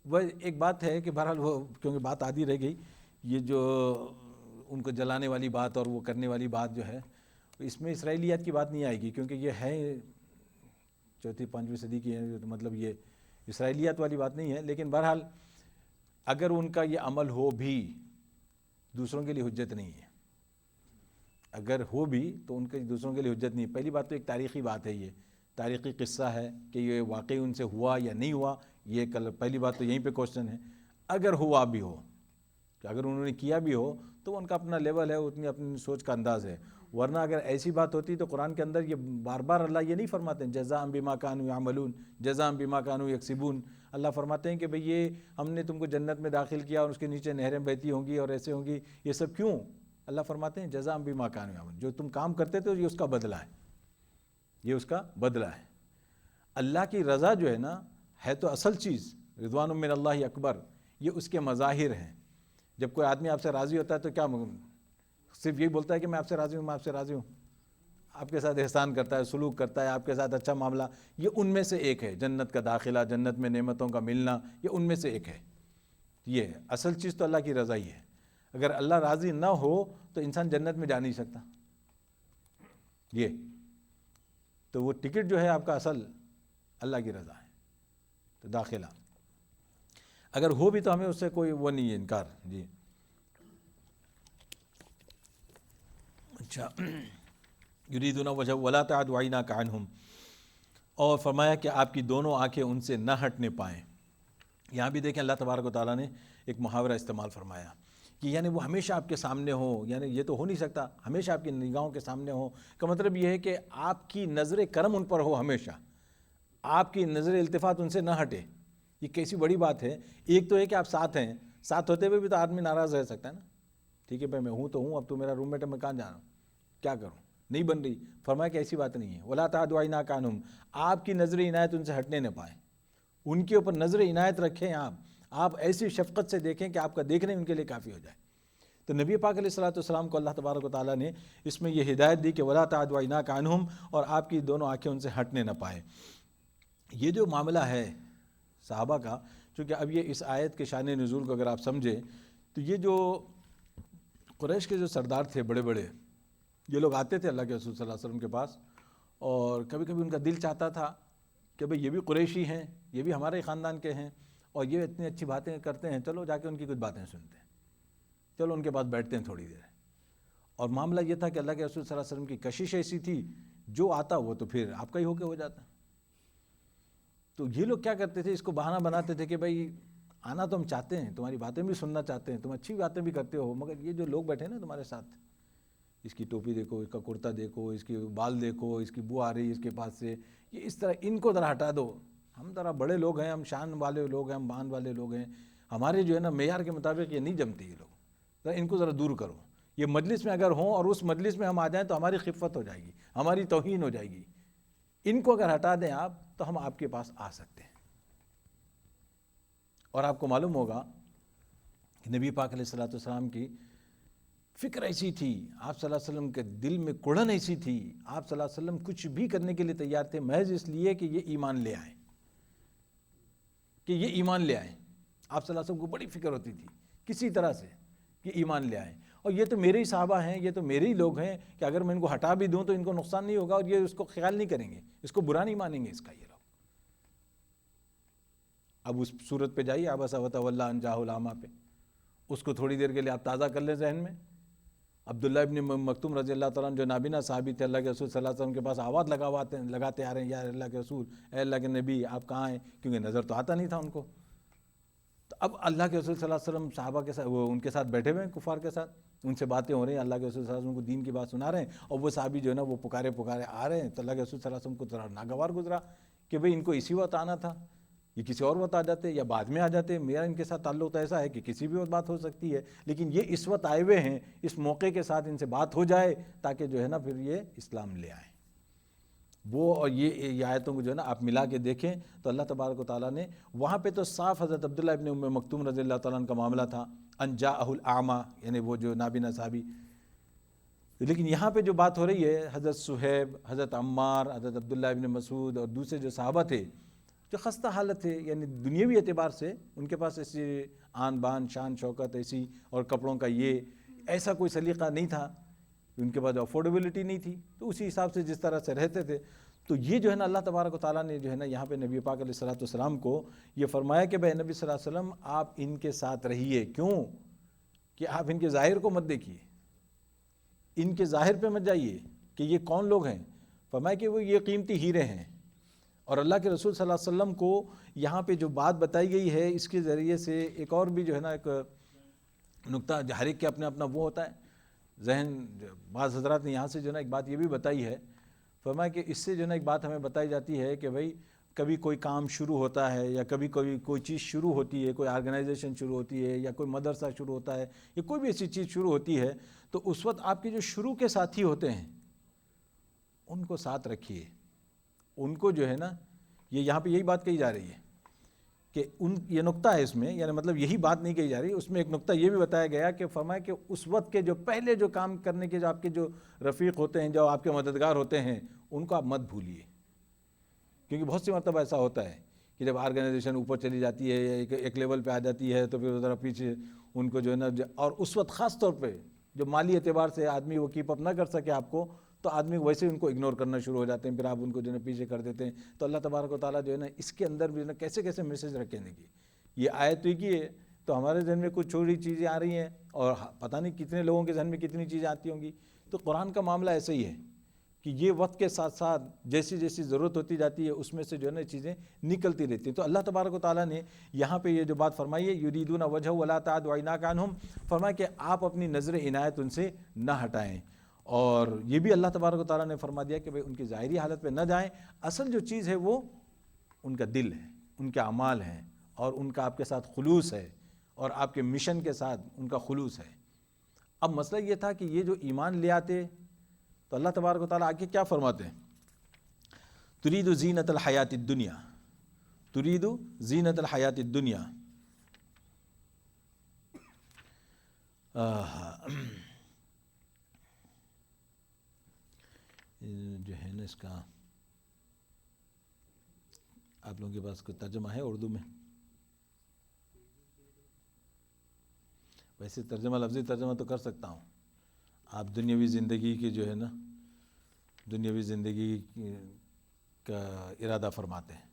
وہ ایک بات ہے کہ بہرحال وہ کیونکہ بات آدھی رہ گئی، یہ جو ان کو جلانے والی بات اور وہ کرنے والی بات جو ہے اس میں اسرائیلیات کی بات نہیں آئے گی، کیونکہ یہ ہے چوتھی پانچویں صدی کی ہے، مطلب یہ اسرائیلیات والی بات نہیں ہے، لیکن بہرحال اگر ان کا یہ عمل ہو بھی دوسروں کے لیے حجت نہیں ہے، اگر ہو بھی تو ان کے دوسروں کے لیے حجت نہیں ہے، پہلی بات تو ایک تاریخی بات ہے، یہ تاریخی قصہ ہے کہ یہ واقعی ان سے ہوا یا نہیں ہوا، یہ پہلی بات تو یہیں پہ کوشچن ہے، اگر ہوا بھی ہو کہ اگر انہوں نے کیا بھی ہو تو ان کا اپنا لیول ہے، اتنی اپنی سوچ کا انداز ہے، ورنہ اگر ایسی بات ہوتی تو قرآن کے اندر یہ بار بار اللہ یہ نہیں فرماتے ہیں جزاء بما کانوا یعملون، جزاء بما کانوا یکسبون۔ اللہ فرماتے ہیں کہ بھئی یہ ہم نے تم کو جنت میں داخل کیا اور اس کے نیچے نہریں بہتی ہوں گی اور ایسے ہوں گی، یہ سب کیوں؟ اللہ فرماتے ہیں جزاء بما کانوا یعملون، جو تم کام کرتے تھے یہ اس کا بدلہ ہے، یہ اس کا بدلہ ہے۔ اللہ کی رضا جو ہے نا ہے تو اصل چیز، رضوان من اللہ اکبر، یہ اس کے مظاہر ہیں۔ جب کوئی آدمی آپ سے راضی ہوتا ہے تو کیا صرف یہی بولتا ہے کہ میں آپ سے راضی ہوں، میں آپ سے راضی ہوں؟ آپ کے ساتھ احسان کرتا ہے، سلوک کرتا ہے، آپ کے ساتھ اچھا معاملہ، یہ ان میں سے ایک ہے۔ جنت کا داخلہ، جنت میں نعمتوں کا ملنا، یہ ان میں سے ایک ہے۔ یہ ہے اصل چیز، تو اللہ کی رضا ہی ہے۔ اگر اللہ راضی نہ ہو تو انسان جنت میں جا نہیں سکتا۔ یہ تو وہ ٹکٹ جو ہے آپ کا اصل اللہ کی رضا ہے، تو داخلہ اگر ہو بھی تو ہمیں اس سے کوئی وہ نہیں ہے، انکار۔ جی اچھا، یریدون وجہ ولا تعد عیناک عنہم، اور فرمایا کہ آپ کی دونوں آنکھیں ان سے نہ ہٹنے پائیں۔ یہاں بھی دیکھیں اللہ تبارک و تعالیٰ نے ایک محاورہ استعمال فرمایا کہ یعنی وہ ہمیشہ آپ کے سامنے ہو، یعنی یہ تو ہو نہیں سکتا ہمیشہ آپ کی نگاہوں کے سامنے ہو، کا مطلب یہ ہے کہ آپ کی نظر کرم ان پر ہو، ہمیشہ آپ کی نظر التفات ان سے نہ ہٹے۔ یہ کیسی بڑی بات ہے۔ ایک تو ہے کہ آپ ساتھ ہیں، ساتھ ہوتے ہوئے بھی تو آدمی ناراض رہ سکتا ہے نا، ٹھیک ہے بھائی میں ہوں تو ہوں، اب تو میرا روم میٹ ہے، میں کہاں جا رہا ہوں، کیا کروں، نہیں بن رہی۔ فرمایا کہ ایسی بات نہیں ہے، ولا تعد عیناک عنہم، آپ کی نظر عنایت ان سے ہٹنے نہ پائیں، ان کے اوپر نظر عنایت رکھیں، آپ ایسی شفقت سے دیکھیں کہ آپ کا دیکھنے ان کے لیے کافی ہو جائے۔ تو نبی پاک علیہ الصلوۃ والسلام کو اللہ تبارک و تعالیٰ نے اس میں یہ ہدایت دی کہ ولا تعد عیناک عنہم، اور آپ کی دونوں آنکھیں ان سے ہٹنے نہ پائیں۔ یہ جو معاملہ ہے صحابہ کا، چونکہ اب یہ اس آیت کے شان نزول کو اگر آپ سمجھیں تو یہ جو قریش کے جو سردار تھے بڑے بڑے، یہ لوگ آتے تھے اللہ کے رسول صلی اللہ علیہ وسلم کے پاس، اور کبھی کبھی ان کا دل چاہتا تھا کہ بھئی یہ بھی قریشی ہیں، یہ بھی ہمارے خاندان کے ہیں، اور یہ اتنی اچھی باتیں کرتے ہیں، چلو جا کے ان کی کچھ باتیں سنتے ہیں، چلو ان کے پاس بیٹھتے ہیں تھوڑی دیر۔ اور معاملہ یہ تھا کہ اللہ کے رسول صلی اللہ علیہ وسلم کی کشش ایسی تھی، جو آتا وہ تو پھر آپ کا ہی ہو کے ہو جاتا۔ تو یہ لوگ کیا کرتے تھے، اس کو بہانہ بناتے تھے کہ بھئی آنا تو ہم چاہتے ہیں، تمہاری باتیں بھی سننا چاہتے ہیں، تم اچھی باتیں بھی کرتے ہو، مگر یہ جو لوگ بیٹھے ہیں نا تمہارے ساتھ، اس کی ٹوپی دیکھو، اس کا کرتا دیکھو، اس کی بال دیکھو، اس کی بو آ رہی ہے اس کے پاس سے، یہ اس طرح ان کو ذرا ہٹا دو، ہم ذرا بڑے لوگ ہیں، ہم شان والے لوگ ہیں، ہم بان والے لوگ ہیں، ہمارے جو ہے نا معیار کے مطابق یہ نہیں جمتے یہ لوگ، ذرا ان کو ذرا دور کرو۔ یہ مجلس میں اگر ہوں اور اس مجلس میں ہم آ جائیں تو ہماری خفت ہو جائے گی، ہماری توہین ہو جائے گی، ان کو اگر ہٹا دیں آپ تو ہم آپ کے پاس آ سکتے ہیں۔ اور آپ کو معلوم ہوگا کہ نبی پاک علیہ الصلوۃ والسلام کی فکر ایسی تھی، آپ صلی اللہ علیہ وسلم کے دل میں کڑن ایسی تھی، آپ صلی اللہ علیہ وسلم کچھ بھی کرنے کے لیے تیار تھے محض اس لیے کہ یہ ایمان لے آئیں، کہ یہ ایمان لے آئیں۔ آپ صلی اللہ علیہ وسلم کو بڑی فکر ہوتی تھی کسی طرح سے کہ ایمان لے آئیں، اور یہ تو میرے ہی صحابہ ہیں، یہ تو میرے ہی لوگ ہیں کہ اگر میں ان کو ہٹا بھی دوں تو ان کو نقصان نہیں ہوگا، اور یہ اس کو خیال نہیں کریں گے، اس کو برا نہیں مانیں گے اس کا یہ لوگ۔ اب اس صورت پہ جائیے عبس وتولی ان جاءہ الاعمی پہ، اس کو تھوڑی دیر کے لیے آپ تازہ کر لیں ذہن میں۔ عبداللہ ابن مکتوم رضی اللہ تعالیٰ عنہ جو نابینا صحابی تھے، اللہ کے رسول صلی اللہ علیہ وسلم کے پاس آواز لگاتے آ رہے ہیں، یا اللہ کے رسول، اے اللہ کے نبی آپ کہاں ہیں، کیونکہ نظر تو آتا نہیں تھا ان کو۔ تو اب اللہ کے رسول صلی اللہ علیہ وسلم صحابہ کے ساتھ، وہ ان کے ساتھ بیٹھے ہوئے ہیں کفار کے ساتھ، ان سے باتیں ہو رہی ہیں، اللہ کے رسول صلی اللہ علیہ وسلم کو دین کی بات سنا رہے ہیں، اور وہ صحابی جو ہے نا وہ پکارے آ رہے ہیں، تو اللہ کے رسول صلی اللہ علیہ وسلم کو ذرا ناگوار گزرا کہ بھئی ان کو اسی وقت آنا تھا، یہ کسی اور وقت آ جاتے یا بعد میں آ جاتے، میرا ان کے ساتھ تعلق تو ایسا ہے کہ کسی بھی وقت بات ہو سکتی ہے، لیکن یہ اس وقت آئے ہوئے ہیں، اس موقع کے ساتھ ان سے بات ہو جائے تاکہ جو ہے نا پھر یہ اسلام لے آئیں۔ وہ اور یہ آیتوں کو جو ہے نا آپ ملا کے دیکھیں تو اللہ تبارک و تعالیٰ نے وہاں پہ تو صاف حضرت عبداللہ ابن ام مکتوم رضی اللہ تعالیٰ عنہ کا معاملہ تھا، ان جاءہ الاعمی، یعنی وہ جو نابینا صحابی، لیکن یہاں پہ جو بات ہو رہی ہے حضرت صہیب، حضرت عمار، حضرت عبداللہ ابن مسعود اور دوسرے جو صحابہ تھے جو خستہ حالت تھے، یعنی دنیاوی اعتبار سے ان کے پاس ایسی آن بان شان شوکت ایسی، اور کپڑوں کا یہ ایسا کوئی سلیقہ نہیں تھا، ان کے پاس افورڈیبلٹی نہیں تھی، تو اسی حساب سے جس طرح سے رہتے تھے۔ تو یہ جو ہے نا اللہ تبارک و تعالیٰ نے جو ہے نا یہاں پہ نبی پاک علیہ الصلوۃ والسلام کو یہ فرمایا کہ بھائی نبی صلی اللہ علیہ وسلم آپ ان کے ساتھ رہیے، کیوں کہ آپ ان کے ظاہر کو مت دیکھیے، ان کے ظاہر پہ مت جائیے کہ یہ کون لوگ ہیں، فرمایا کہ وہ یہ قیمتی ہیرے ہیں۔ اور اللہ کے رسول صلی اللہ علیہ وسلم کو یہاں پہ جو بات بتائی گئی ہے اس کے ذریعے سے ایک اور بھی جو ہے نا ایک نقطہ، ہر ایک کے اپنا وہ ہوتا ہے، ذہن بعض حضرات نے یہاں سے جو ہے نا ایک بات یہ بھی بتائی ہے، فرمایا کہ اس سے جو ہے نا ایک بات ہمیں بتائی جاتی ہے کہ بھائی کبھی کوئی کام شروع ہوتا ہے یا کبھی کوئی چیز شروع ہوتی ہے، کوئی آرگنائزیشن شروع ہوتی ہے یا کوئی مدرسہ شروع ہوتا ہے یا کوئی بھی ایسی چیز شروع ہوتی ہے، تو اس وقت آپ کے جو شروع کے ساتھی ہوتے ہیں ان کو ساتھ رکھیے، ان کو جو ہے نا یہاں پہ یہی بات کہی جا رہی ہے کہ یہ نقطہ ہے اس میں، یعنی مطلب یہی بات نہیں کہی جا رہی، اس میں ایک نقطہ یہ بھی بتایا گیا کہ فرمایا کہ اس وقت کے جو پہلے جو کام کرنے کے جو آپ کے جو رفیق ہوتے ہیں، جو آپ کے مددگار ہوتے ہیں، ان کو آپ مت بھولیے، کیونکہ بہت سی مرتبہ ایسا ہوتا ہے کہ جب آرگنائزیشن اوپر چلی جاتی ہے یا ایک لیول پہ آ جاتی ہے تو پھر ذرا پیچھے ان کو جو ہے نا، اور اس وقت خاص طور پہ جو مالی اعتبار سے آدمی وہ کیپ اپ نہ کر سکے آپ کو، تو آدمی ویسے ان کو اگنور کرنا شروع ہو جاتے ہیں، پھر آپ ان کو جو ہے پیچھے کر دیتے ہیں۔ تو اللہ تبارک و تعالیٰ جو ہے نا اس کے اندر بھی کیسے کیسے میسج رکھیں گے، یہ آیت تو کی ہے تو ہمارے ذہن میں کچھ چھوٹی چیزیں آ رہی ہیں اور پتہ نہیں کتنے لوگوں کے ذہن میں کتنی چیزیں آتی ہوں گی۔ تو قرآن کا معاملہ ایسا ہی ہے کہ یہ وقت کے ساتھ ساتھ جیسی جیسی ضرورت ہوتی جاتی ہے اس میں سے جو ہے نا چیزیں نکلتی رہتی ہیں۔ تو اللہ تبارک و تعالیٰ نے یہاں پہ یہ جو بات فرمائی ہے، یریدون وجہ ولا تعد عیناک عنہم، فرمایا کہ آپ اپنی نظر عنایت ان سے نہ ہٹائیں، اور یہ بھی اللہ تبارک و تعالیٰ نے فرما دیا کہ بھئی ان کی ظاہری حالت پہ نہ جائیں، اصل جو چیز ہے وہ ان کا دل ہے، ان کے اعمال ہیں، اور ان کا آپ کے ساتھ خلوص ہے، اور آپ کے مشن کے ساتھ ان کا خلوص ہے۔ اب مسئلہ یہ تھا کہ یہ جو ایمان لے آتے تو اللہ تبارک و تعالیٰ آگے کیا فرماتے ہیں؟ ترید زینت الحیات الدنیا، ترید زینت الحیات الدنیا، جو ہے نا اس کا آپ لوگوں کے پاس کوئی ترجمہ ہے اردو میں؟ ویسے ترجمہ لفظی ترجمہ تو کر سکتا ہوں، آپ دنیاوی زندگی کی جو ہے نا دنیاوی زندگی کا ارادہ فرماتے ہیں،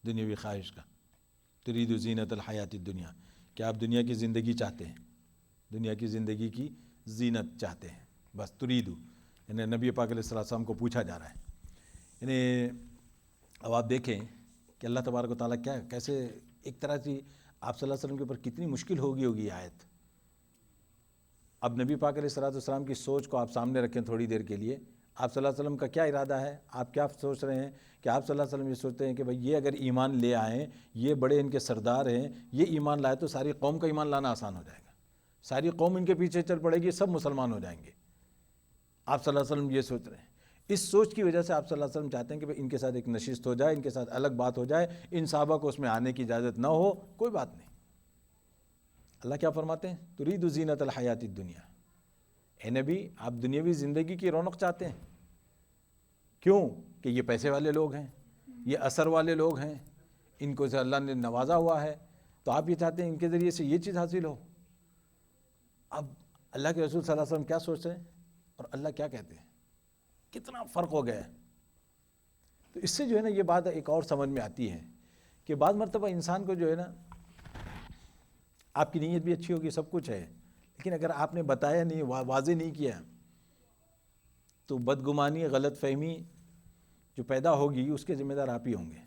دنیاوی خواہش کا، ترید زینت الحیات الدنیا، کہ آپ دنیا کی زندگی چاہتے ہیں، دنیا کی زندگی کی زینت چاہتے ہیں، بس تریدو، یعنی نبی پاک علیہ السلام کو پوچھا جا رہا ہے۔ یعنی اب آپ دیکھیں کہ اللہ تبارک و تعالیٰ کیسے ایک طرح سے آپ صلی اللہ علیہ وسلم کے اوپر کتنی مشکل ہوگی آیت۔ اب نبی پاک علیہ السلام کی سوچ کو آپ سامنے رکھیں تھوڑی دیر کے لیے، آپ صلی اللہ علیہ وسلم کا کیا ارادہ ہے، آپ کیا سوچ رہے ہیں کہ آپ صلی اللہ علیہ وسلم یہ سوچتے ہیں کہ بھئی یہ اگر ایمان لے آئیں، یہ بڑے ان کے سردار ہیں، یہ ایمان لائے تو ساری قوم کا ایمان لانا آسان ہو جائے گا، ساری قوم ان کے پیچھے چل پڑے گی، سب مسلمان ہو جائیں گے۔ آپ صلی اللہ علیہ وسلم یہ سوچ رہے ہیں، اس سوچ کی وجہ سے آپ صلی اللہ علیہ وسلم چاہتے ہیں کہ ان کے ساتھ ایک نشست ہو جائے، ان کے ساتھ الگ بات ہو جائے، ان صحابہ کو اس میں آنے کی اجازت نہ ہو، کوئی بات نہیں۔ اللہ کیا فرماتے ہیں؟ ترید زینت الحیات الدنیا، اے نبی آپ دنیاوی زندگی کی رونق چاہتے ہیں، کیوں کہ یہ پیسے والے لوگ ہیں، یہ اثر والے لوگ ہیں، ان کو سے اللہ نے نوازا ہوا ہے، تو آپ یہ چاہتے ہیں ان کے ذریعے سے یہ چیز حاصل ہو۔ اب اللہ کے رسول صلی اللہ علیہ وسلم کیا سوچ رہے ہیں اور اللہ کیا کہتے ہیں، کتنا فرق ہو گیا ہے۔ تو اس سے جو ہے نا یہ بات ایک اور سمجھ میں آتی ہے کہ بعض مرتبہ انسان کو جو ہے نا آپ کی نیت بھی اچھی ہوگی، سب کچھ ہے، لیکن اگر آپ نے بتایا نہیں، واضح نہیں کیا، تو بدگمانی، غلط فہمی جو پیدا ہوگی اس کے ذمہ دار آپ ہی ہوں گے،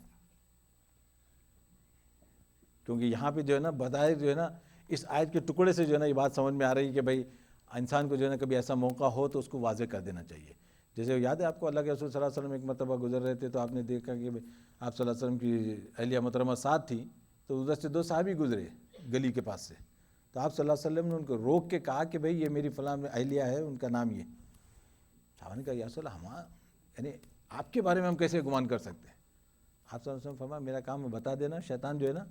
کیونکہ یہاں پہ جو ہے نا بتائے جو ہے نا اس آیت کے ٹکڑے سے جو ہے نا یہ بات سمجھ میں آ رہی ہے کہ بھائی انسان کو جو ہے نا کبھی ایسا موقع ہو تو اس کو واضح کر دینا چاہیے۔ جیسے یاد ہے آپ کو اللہ کے رسول صلی اللہ علیہ وسلم ایک مرتبہ گزر رہے تھے تو آپ نے دیکھا کہ آپ صلی اللہ علیہ وسلم کی اہلیہ محترمہ ساتھ تھی، تو ادھر سے دو صحابی گزرے گلی کے پاس سے، تو آپ صلی اللہ علیہ وسلم نے ان کو روک کے کہا کہ بھئی یہ میری فلاں اہلیہ ہے، ان کا نام یہ۔ صحابہ نے کہا یا رسول اللہ، یعنی آپ کے بارے میں ہم کیسے گمان کر سکتے ہیں؟ آپ صلی اللہ علیہ وسلم فرمایا میرا کام ہے بتا دینا، شیطان جو ہے نا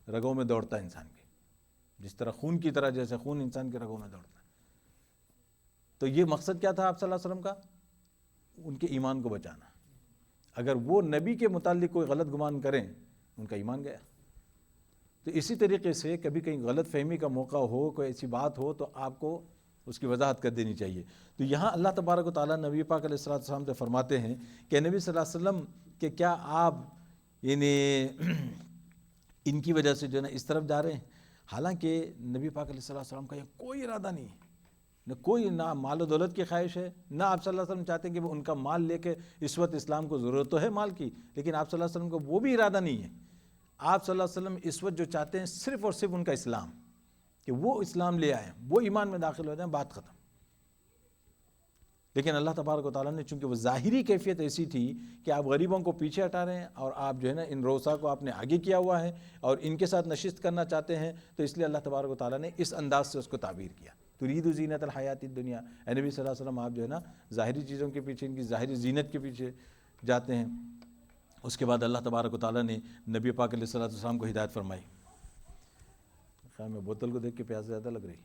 رگوں میں دوڑتا ہے انسان کے، جس طرح خون کی طرح، جیسے خون انسان کے رگوں میں دوڑتا ہے۔ تو یہ مقصد کیا تھا آپ صلی اللہ علیہ وسلم کا؟ ان کے ایمان کو بچانا۔ اگر وہ نبی کے متعلق کوئی غلط گمان کریں ان کا ایمان گیا۔ تو اسی طریقے سے کبھی کہیں غلط فہمی کا موقع ہو، کوئی ایسی بات ہو تو آپ کو اس کی وضاحت کر دینی چاہیے۔ تو یہاں اللہ تبارک و تعالیٰ نبی پاک علیہ السلام سے فرماتے ہیں کہ نبی صلی اللہ علیہ وسلم کہ کیا آپ یعنی ان کی وجہ سے جو ہے نا اس طرف جا رہے ہیں، حالانکہ نبی پاک علیہ السلام کا یہ کوئی ارادہ نہیں ہے، نہ مال و دولت کی خواہش ہے، نہ آپ صلی اللہ علیہ وسلم چاہتے ہیں کہ وہ ان کا مال لے کے، اس وقت اسلام کو ضرورت تو ہے مال کی، لیکن آپ صلی اللہ علیہ وسلم کو وہ بھی ارادہ نہیں ہے۔ آپ صلی اللہ علیہ وسلم اس وقت جو چاہتے ہیں صرف اور صرف ان کا اسلام، کہ وہ اسلام لے آئیں، وہ ایمان میں داخل ہو جائیں، بات ختم۔ لیکن اللہ تبارک و تعالیٰ نے چونکہ وہ ظاہری کیفیت ایسی تھی کہ آپ غریبوں کو پیچھے ہٹا رہے ہیں اور آپ جو ہے نا ان روسا کو آپ نے آگے کیا ہوا ہے اور ان کے ساتھ نشست کرنا چاہتے ہیں، تو اس لیے اللہ تبارک و تعالیٰ نے اس انداز سے اس کو تعبیر کیا، ترید زینت الحیات الدنیا، اے نبی صلی اللہ علیہ وسلم آپ جو ہے نا ظاہری چیزوں کے پیچھے، ان کی ظاہری زینت کے پیچھے جاتے ہیں۔ اس کے بعد اللہ تبارک و تعالیٰ نے نبی پاک علیہ الصلوۃ والسلام کو ہدایت فرمائی۔ خیر میں بوتل کو دیکھ کے پیاس زیادہ لگ رہی۔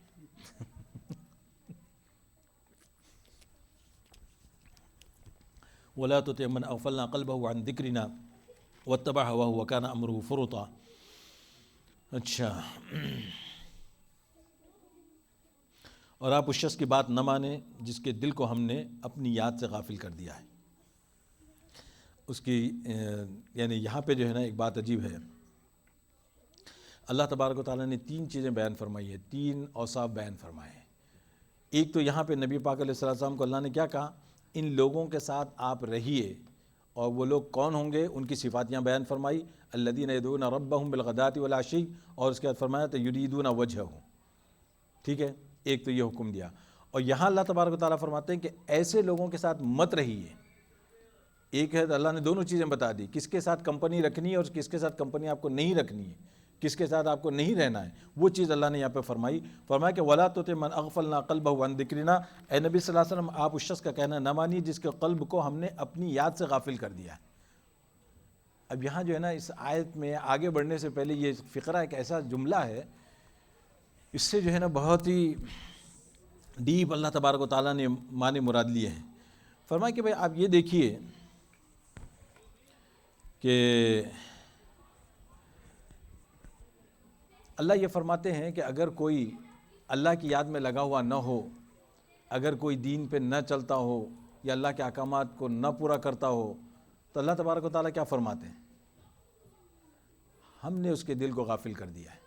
وَلَا تُطِعْ مَنْ أَغْفَلْنَا قَلْبَهُ عَنْ ذِكْرِنَا وَاتَّبَعَ هَوَاهُ وَكَانَ أَمْرُهُ فُرُطًا۔ اچھا، اور آپ اس شخص کی بات نہ مانیں جس کے دل کو ہم نے اپنی یاد سے غافل کر دیا ہے۔ اس کی یعنی یہاں پہ جو ہے نا ایک بات عجیب ہے، اللہ تبارک و تعالیٰ نے 3 چیزیں بیان فرمائی ہیں، 3 اوصاف بیان فرمائے ہیں۔ ایک تو یہاں پہ نبی پاک علیہ السلام کو اللہ نے کیا کہا، ان لوگوں کے ساتھ آپ رہیے، اور وہ لوگ کون ہوں گے ان کی صفات یہاں بیان فرمائی، الذین یدعون ربہم بالغداۃ والعشی، اور اس کے بعد فرمایا تو یریدون وجہہ، ٹھیک ہے، ایک تو یہ حکم دیا۔ اور یہاں اللہ تبارک و تعالیٰ فرماتے ہیں کہ ایسے لوگوں کے ساتھ مت رہیے۔ ایک ہے تو اللہ نے دونوں چیزیں بتا دی، کس کے ساتھ کمپنی رکھنی ہے اور کس کے ساتھ کمپنی آپ کو نہیں رکھنی ہے، کس کے ساتھ آپ کو نہیں رہنا ہے، وہ چیز اللہ نے یہاں پہ فرمایا کہ وَلَا تُطِعْ مَنْ أَغْفَلْنَا قَلْبَهُ عَنْ ذِكْرِنَا، اے نبی صلی اللہ علیہ وسلم آپ اس شخص کا کہنا نہ مانیے جس کے قلب کو ہم نے اپنی یاد سے غافل کر دیا ہے۔ اب یہاں جو ہے نا اس آیت میں آگے بڑھنے سے پہلے یہ فقرہ ایک ایسا جملہ ہے، اس سے جو ہے نا بہت ہی ڈیپ اللہ تبارک و تعالیٰ نے معنی مراد لیے ہیں۔ فرمایا کہ بھائی آپ یہ دیکھیے کہ اللہ یہ فرماتے ہیں کہ اگر کوئی اللہ کی یاد میں لگا ہوا نہ ہو، اگر کوئی دین پہ نہ چلتا ہو یا اللہ کے احکامات کو نہ پورا کرتا ہو، تو اللہ تبارک و تعالیٰ کیا فرماتے ہیں، ہم نے اس کے دل کو غافل کر دیا ہے،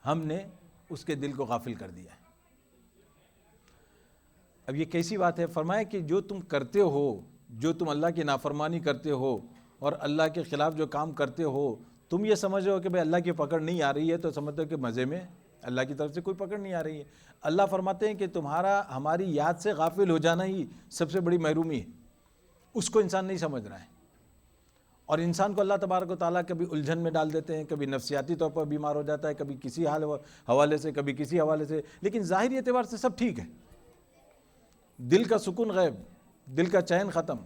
ہم نے اس کے دل کو غافل کر دیا ہے۔ اب یہ کیسی بات ہے؟ فرمایا کہ جو تم کرتے ہو، جو تم اللہ کی نافرمانی کرتے ہو اور اللہ کے خلاف جو کام کرتے ہو، تم یہ سمجھ رہے ہو کہ بھئی اللہ کی پکڑ نہیں آ رہی ہے، تو سمجھتے ہو کہ مزے میں اللہ کی طرف سے کوئی پکڑ نہیں آ رہی ہے۔ اللہ فرماتے ہیں کہ تمہارا ہماری یاد سے غافل ہو جانا ہی سب سے بڑی محرومی ہے، اس کو انسان نہیں سمجھ رہا ہے۔ اور انسان کو اللہ تبارک و تعالیٰ کبھی الجھن میں ڈال دیتے ہیں، کبھی نفسیاتی طور پر بیمار ہو جاتا ہے، کبھی کسی حوالے سے، کبھی کسی حوالے سے، لیکن ظاہری اعتبار سے سب ٹھیک ہے، دل کا سکون غائب، دل کا چین ختم۔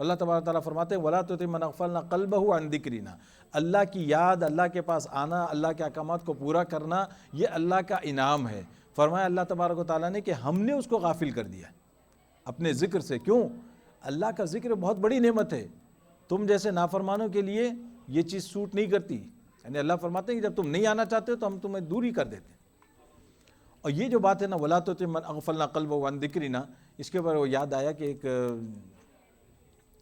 اللہ تبارک تعالیٰ فرماتے ہیں وَلَا تُطِعْ مَنْ أَغْفَلْنَا قَلْبَهُ عَنْ ذِكْرِنَا، اللہ کی یاد، اللہ کے پاس آنا، اللہ کے احکامات کو پورا کرنا، یہ اللہ کا انعام ہے۔ فرمایا اللہ تبارک و تعالیٰ نے کہ ہم نے اس کو غافل کر دیا اپنے ذکر سے۔ کیوں؟ اللہ کا ذکر بہت بڑی نعمت ہے، تم جیسے نافرمانوں کے لیے یہ چیز سوٹ نہیں کرتی، یعنی اللہ فرماتے ہیں کہ جب تم نہیں آنا چاہتے ہو تو ہم تمہیں دور ہی کر دیتے ہیں۔ اور یہ جو بات ہے نا وَلَا تُطِعْ مَنْ أَغْفَلْنَا قَلْبَهُ عَنْ ذِكْرِنَا، اس کے بعد وہ یاد آیا کہ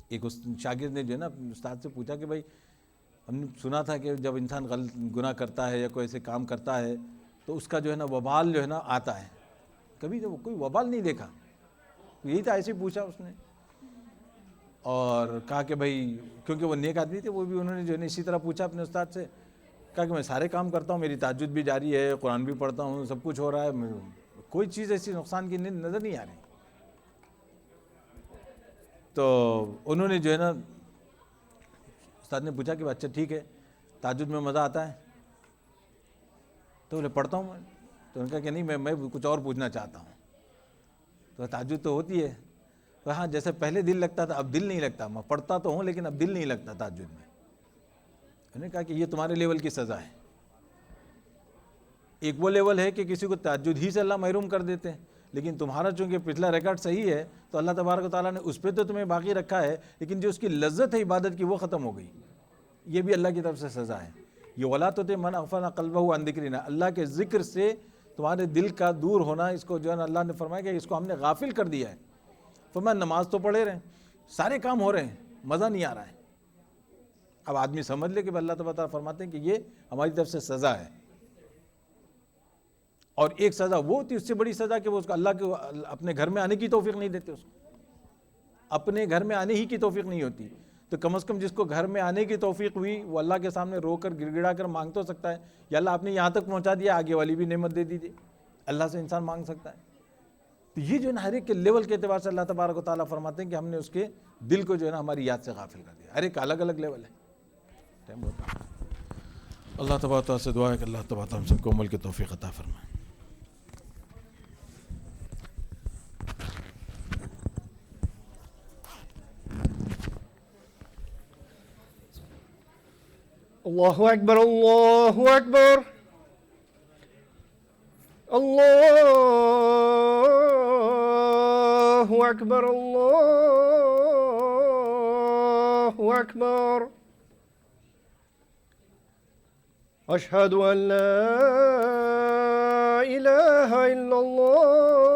ایک شاگرد نے جو ہے نا استاد سے پوچھا کہ بھائی ہم نے سنا تھا کہ جب انسان گناہ کرتا ہے یا کوئی ایسے کام کرتا ہے تو اس کا جو ہے نا وبال جو ہے نا آتا ہے، کبھی تو کوئی وبال نہیں دیکھا، یہی تھا، ایسے ہی پوچھا اس نے، اور کہا کہ بھائی کیونکہ وہ نیک آدمی تھے، وہ بھی انہوں نے جو ہے نا اسی طرح پوچھا اپنے استاد سے، کہا کہ میں سارے کام کرتا ہوں، میری تہجد بھی جاری ہے، قرآن بھی پڑھتا ہوں، سب کچھ ہو رہا ہے، کوئی چیز ایسی نقصان کی نظر نہیں آ رہی۔ تو انہوں نے جو ہے نا استاد نے پوچھا کہ اچھا ٹھیک ہے، تہجد میں مزہ آتا ہے؟ تو انہیں پڑھتا ہوں میں، تو انہوں نے کہا کہ نہیں میں کچھ اور پوچھنا چاہتا ہوں۔ تو تہجد تو ہوتی ہے، تو ہاں جیسے پہلے دل لگتا تھا اب دل نہیں لگتا، میں پڑھتا تو ہوں لیکن اب دل نہیں لگتا تہجد میں۔ انہوں نے کہا کہ یہ تمہارے لیول کی سزا ہے، ایک وہ لیول ہے کہ کسی کو تہجد ہی سے اللہ محروم کر دیتے ہیں، لیکن تمہارا چونکہ پچھلا ریکارڈ صحیح ہے تو اللہ تبارک و تعالیٰ نے اس پہ تو تمہیں باقی رکھا ہے، لیکن جو اس کی لذت ہے عبادت کی وہ ختم ہو گئی، یہ بھی اللہ کی طرف سے سزا ہے۔ یہ وَلَا تُطِعْ مَنْ أَغْفَلْنَا قَلْبَهُ عَنْ ذِكْرِنَا، اللہ کے ذکر سے تمہارے دل کا دور ہونا، اس کو جو ہے نا اللہ نے فرمایا کہ اس کو ہم نے غافل کر دیا ہے۔ فرمایا نماز تو پڑھے رہے، سارے کام ہو رہے ہیں، مزہ نہیں آ رہا ہے۔ اب آدمی سمجھ لے کہ اللہ تعالیٰ فرماتے ہیں کہ یہ ہماری طرف سے سزا ہے، اور ایک سزا وہ ہوتی ہے اس سے بڑی سزا کہ وہ اس کو اللہ کے اپنے گھر میں آنے کی توفیق نہیں دیتے، اس کو اپنے گھر میں آنے ہی کی توفیق نہیں ہوتی، تو کم از کم جس کو گھر میں آنے کی توفیق ہوئی وہ اللہ کے سامنے رو کر گڑ گڑا کر مانگ تو سکتا ہے، یا اللہ آپ نے یہاں تک پہنچا دیا، آگے والی بھی نعمت دے دیجیے، اللہ سے انسان مانگ سکتا ہے۔ تو یہ جو ہے نا ہر ایک کے لیول کے اعتبار سے اللہ تبارک و تعالیٰ فرماتے ہیں کہ ہم نے اس کے دل کو جو ہے نا ہماری یاد سے غافل کر دیا. ہر ایک کا الگ الگ لیول ہے. ٹائم بہت اللہ تبارک و تعالیٰ سے دعا ہے کہ اللہ تبارک و تعالیٰ ہم سب کو عمل کی توفیق عطا فرمائے. اللہ اکبر اللہ اکبر اللہ اکبر اللہ اکبر اشہد ان لا الہ الا اللہ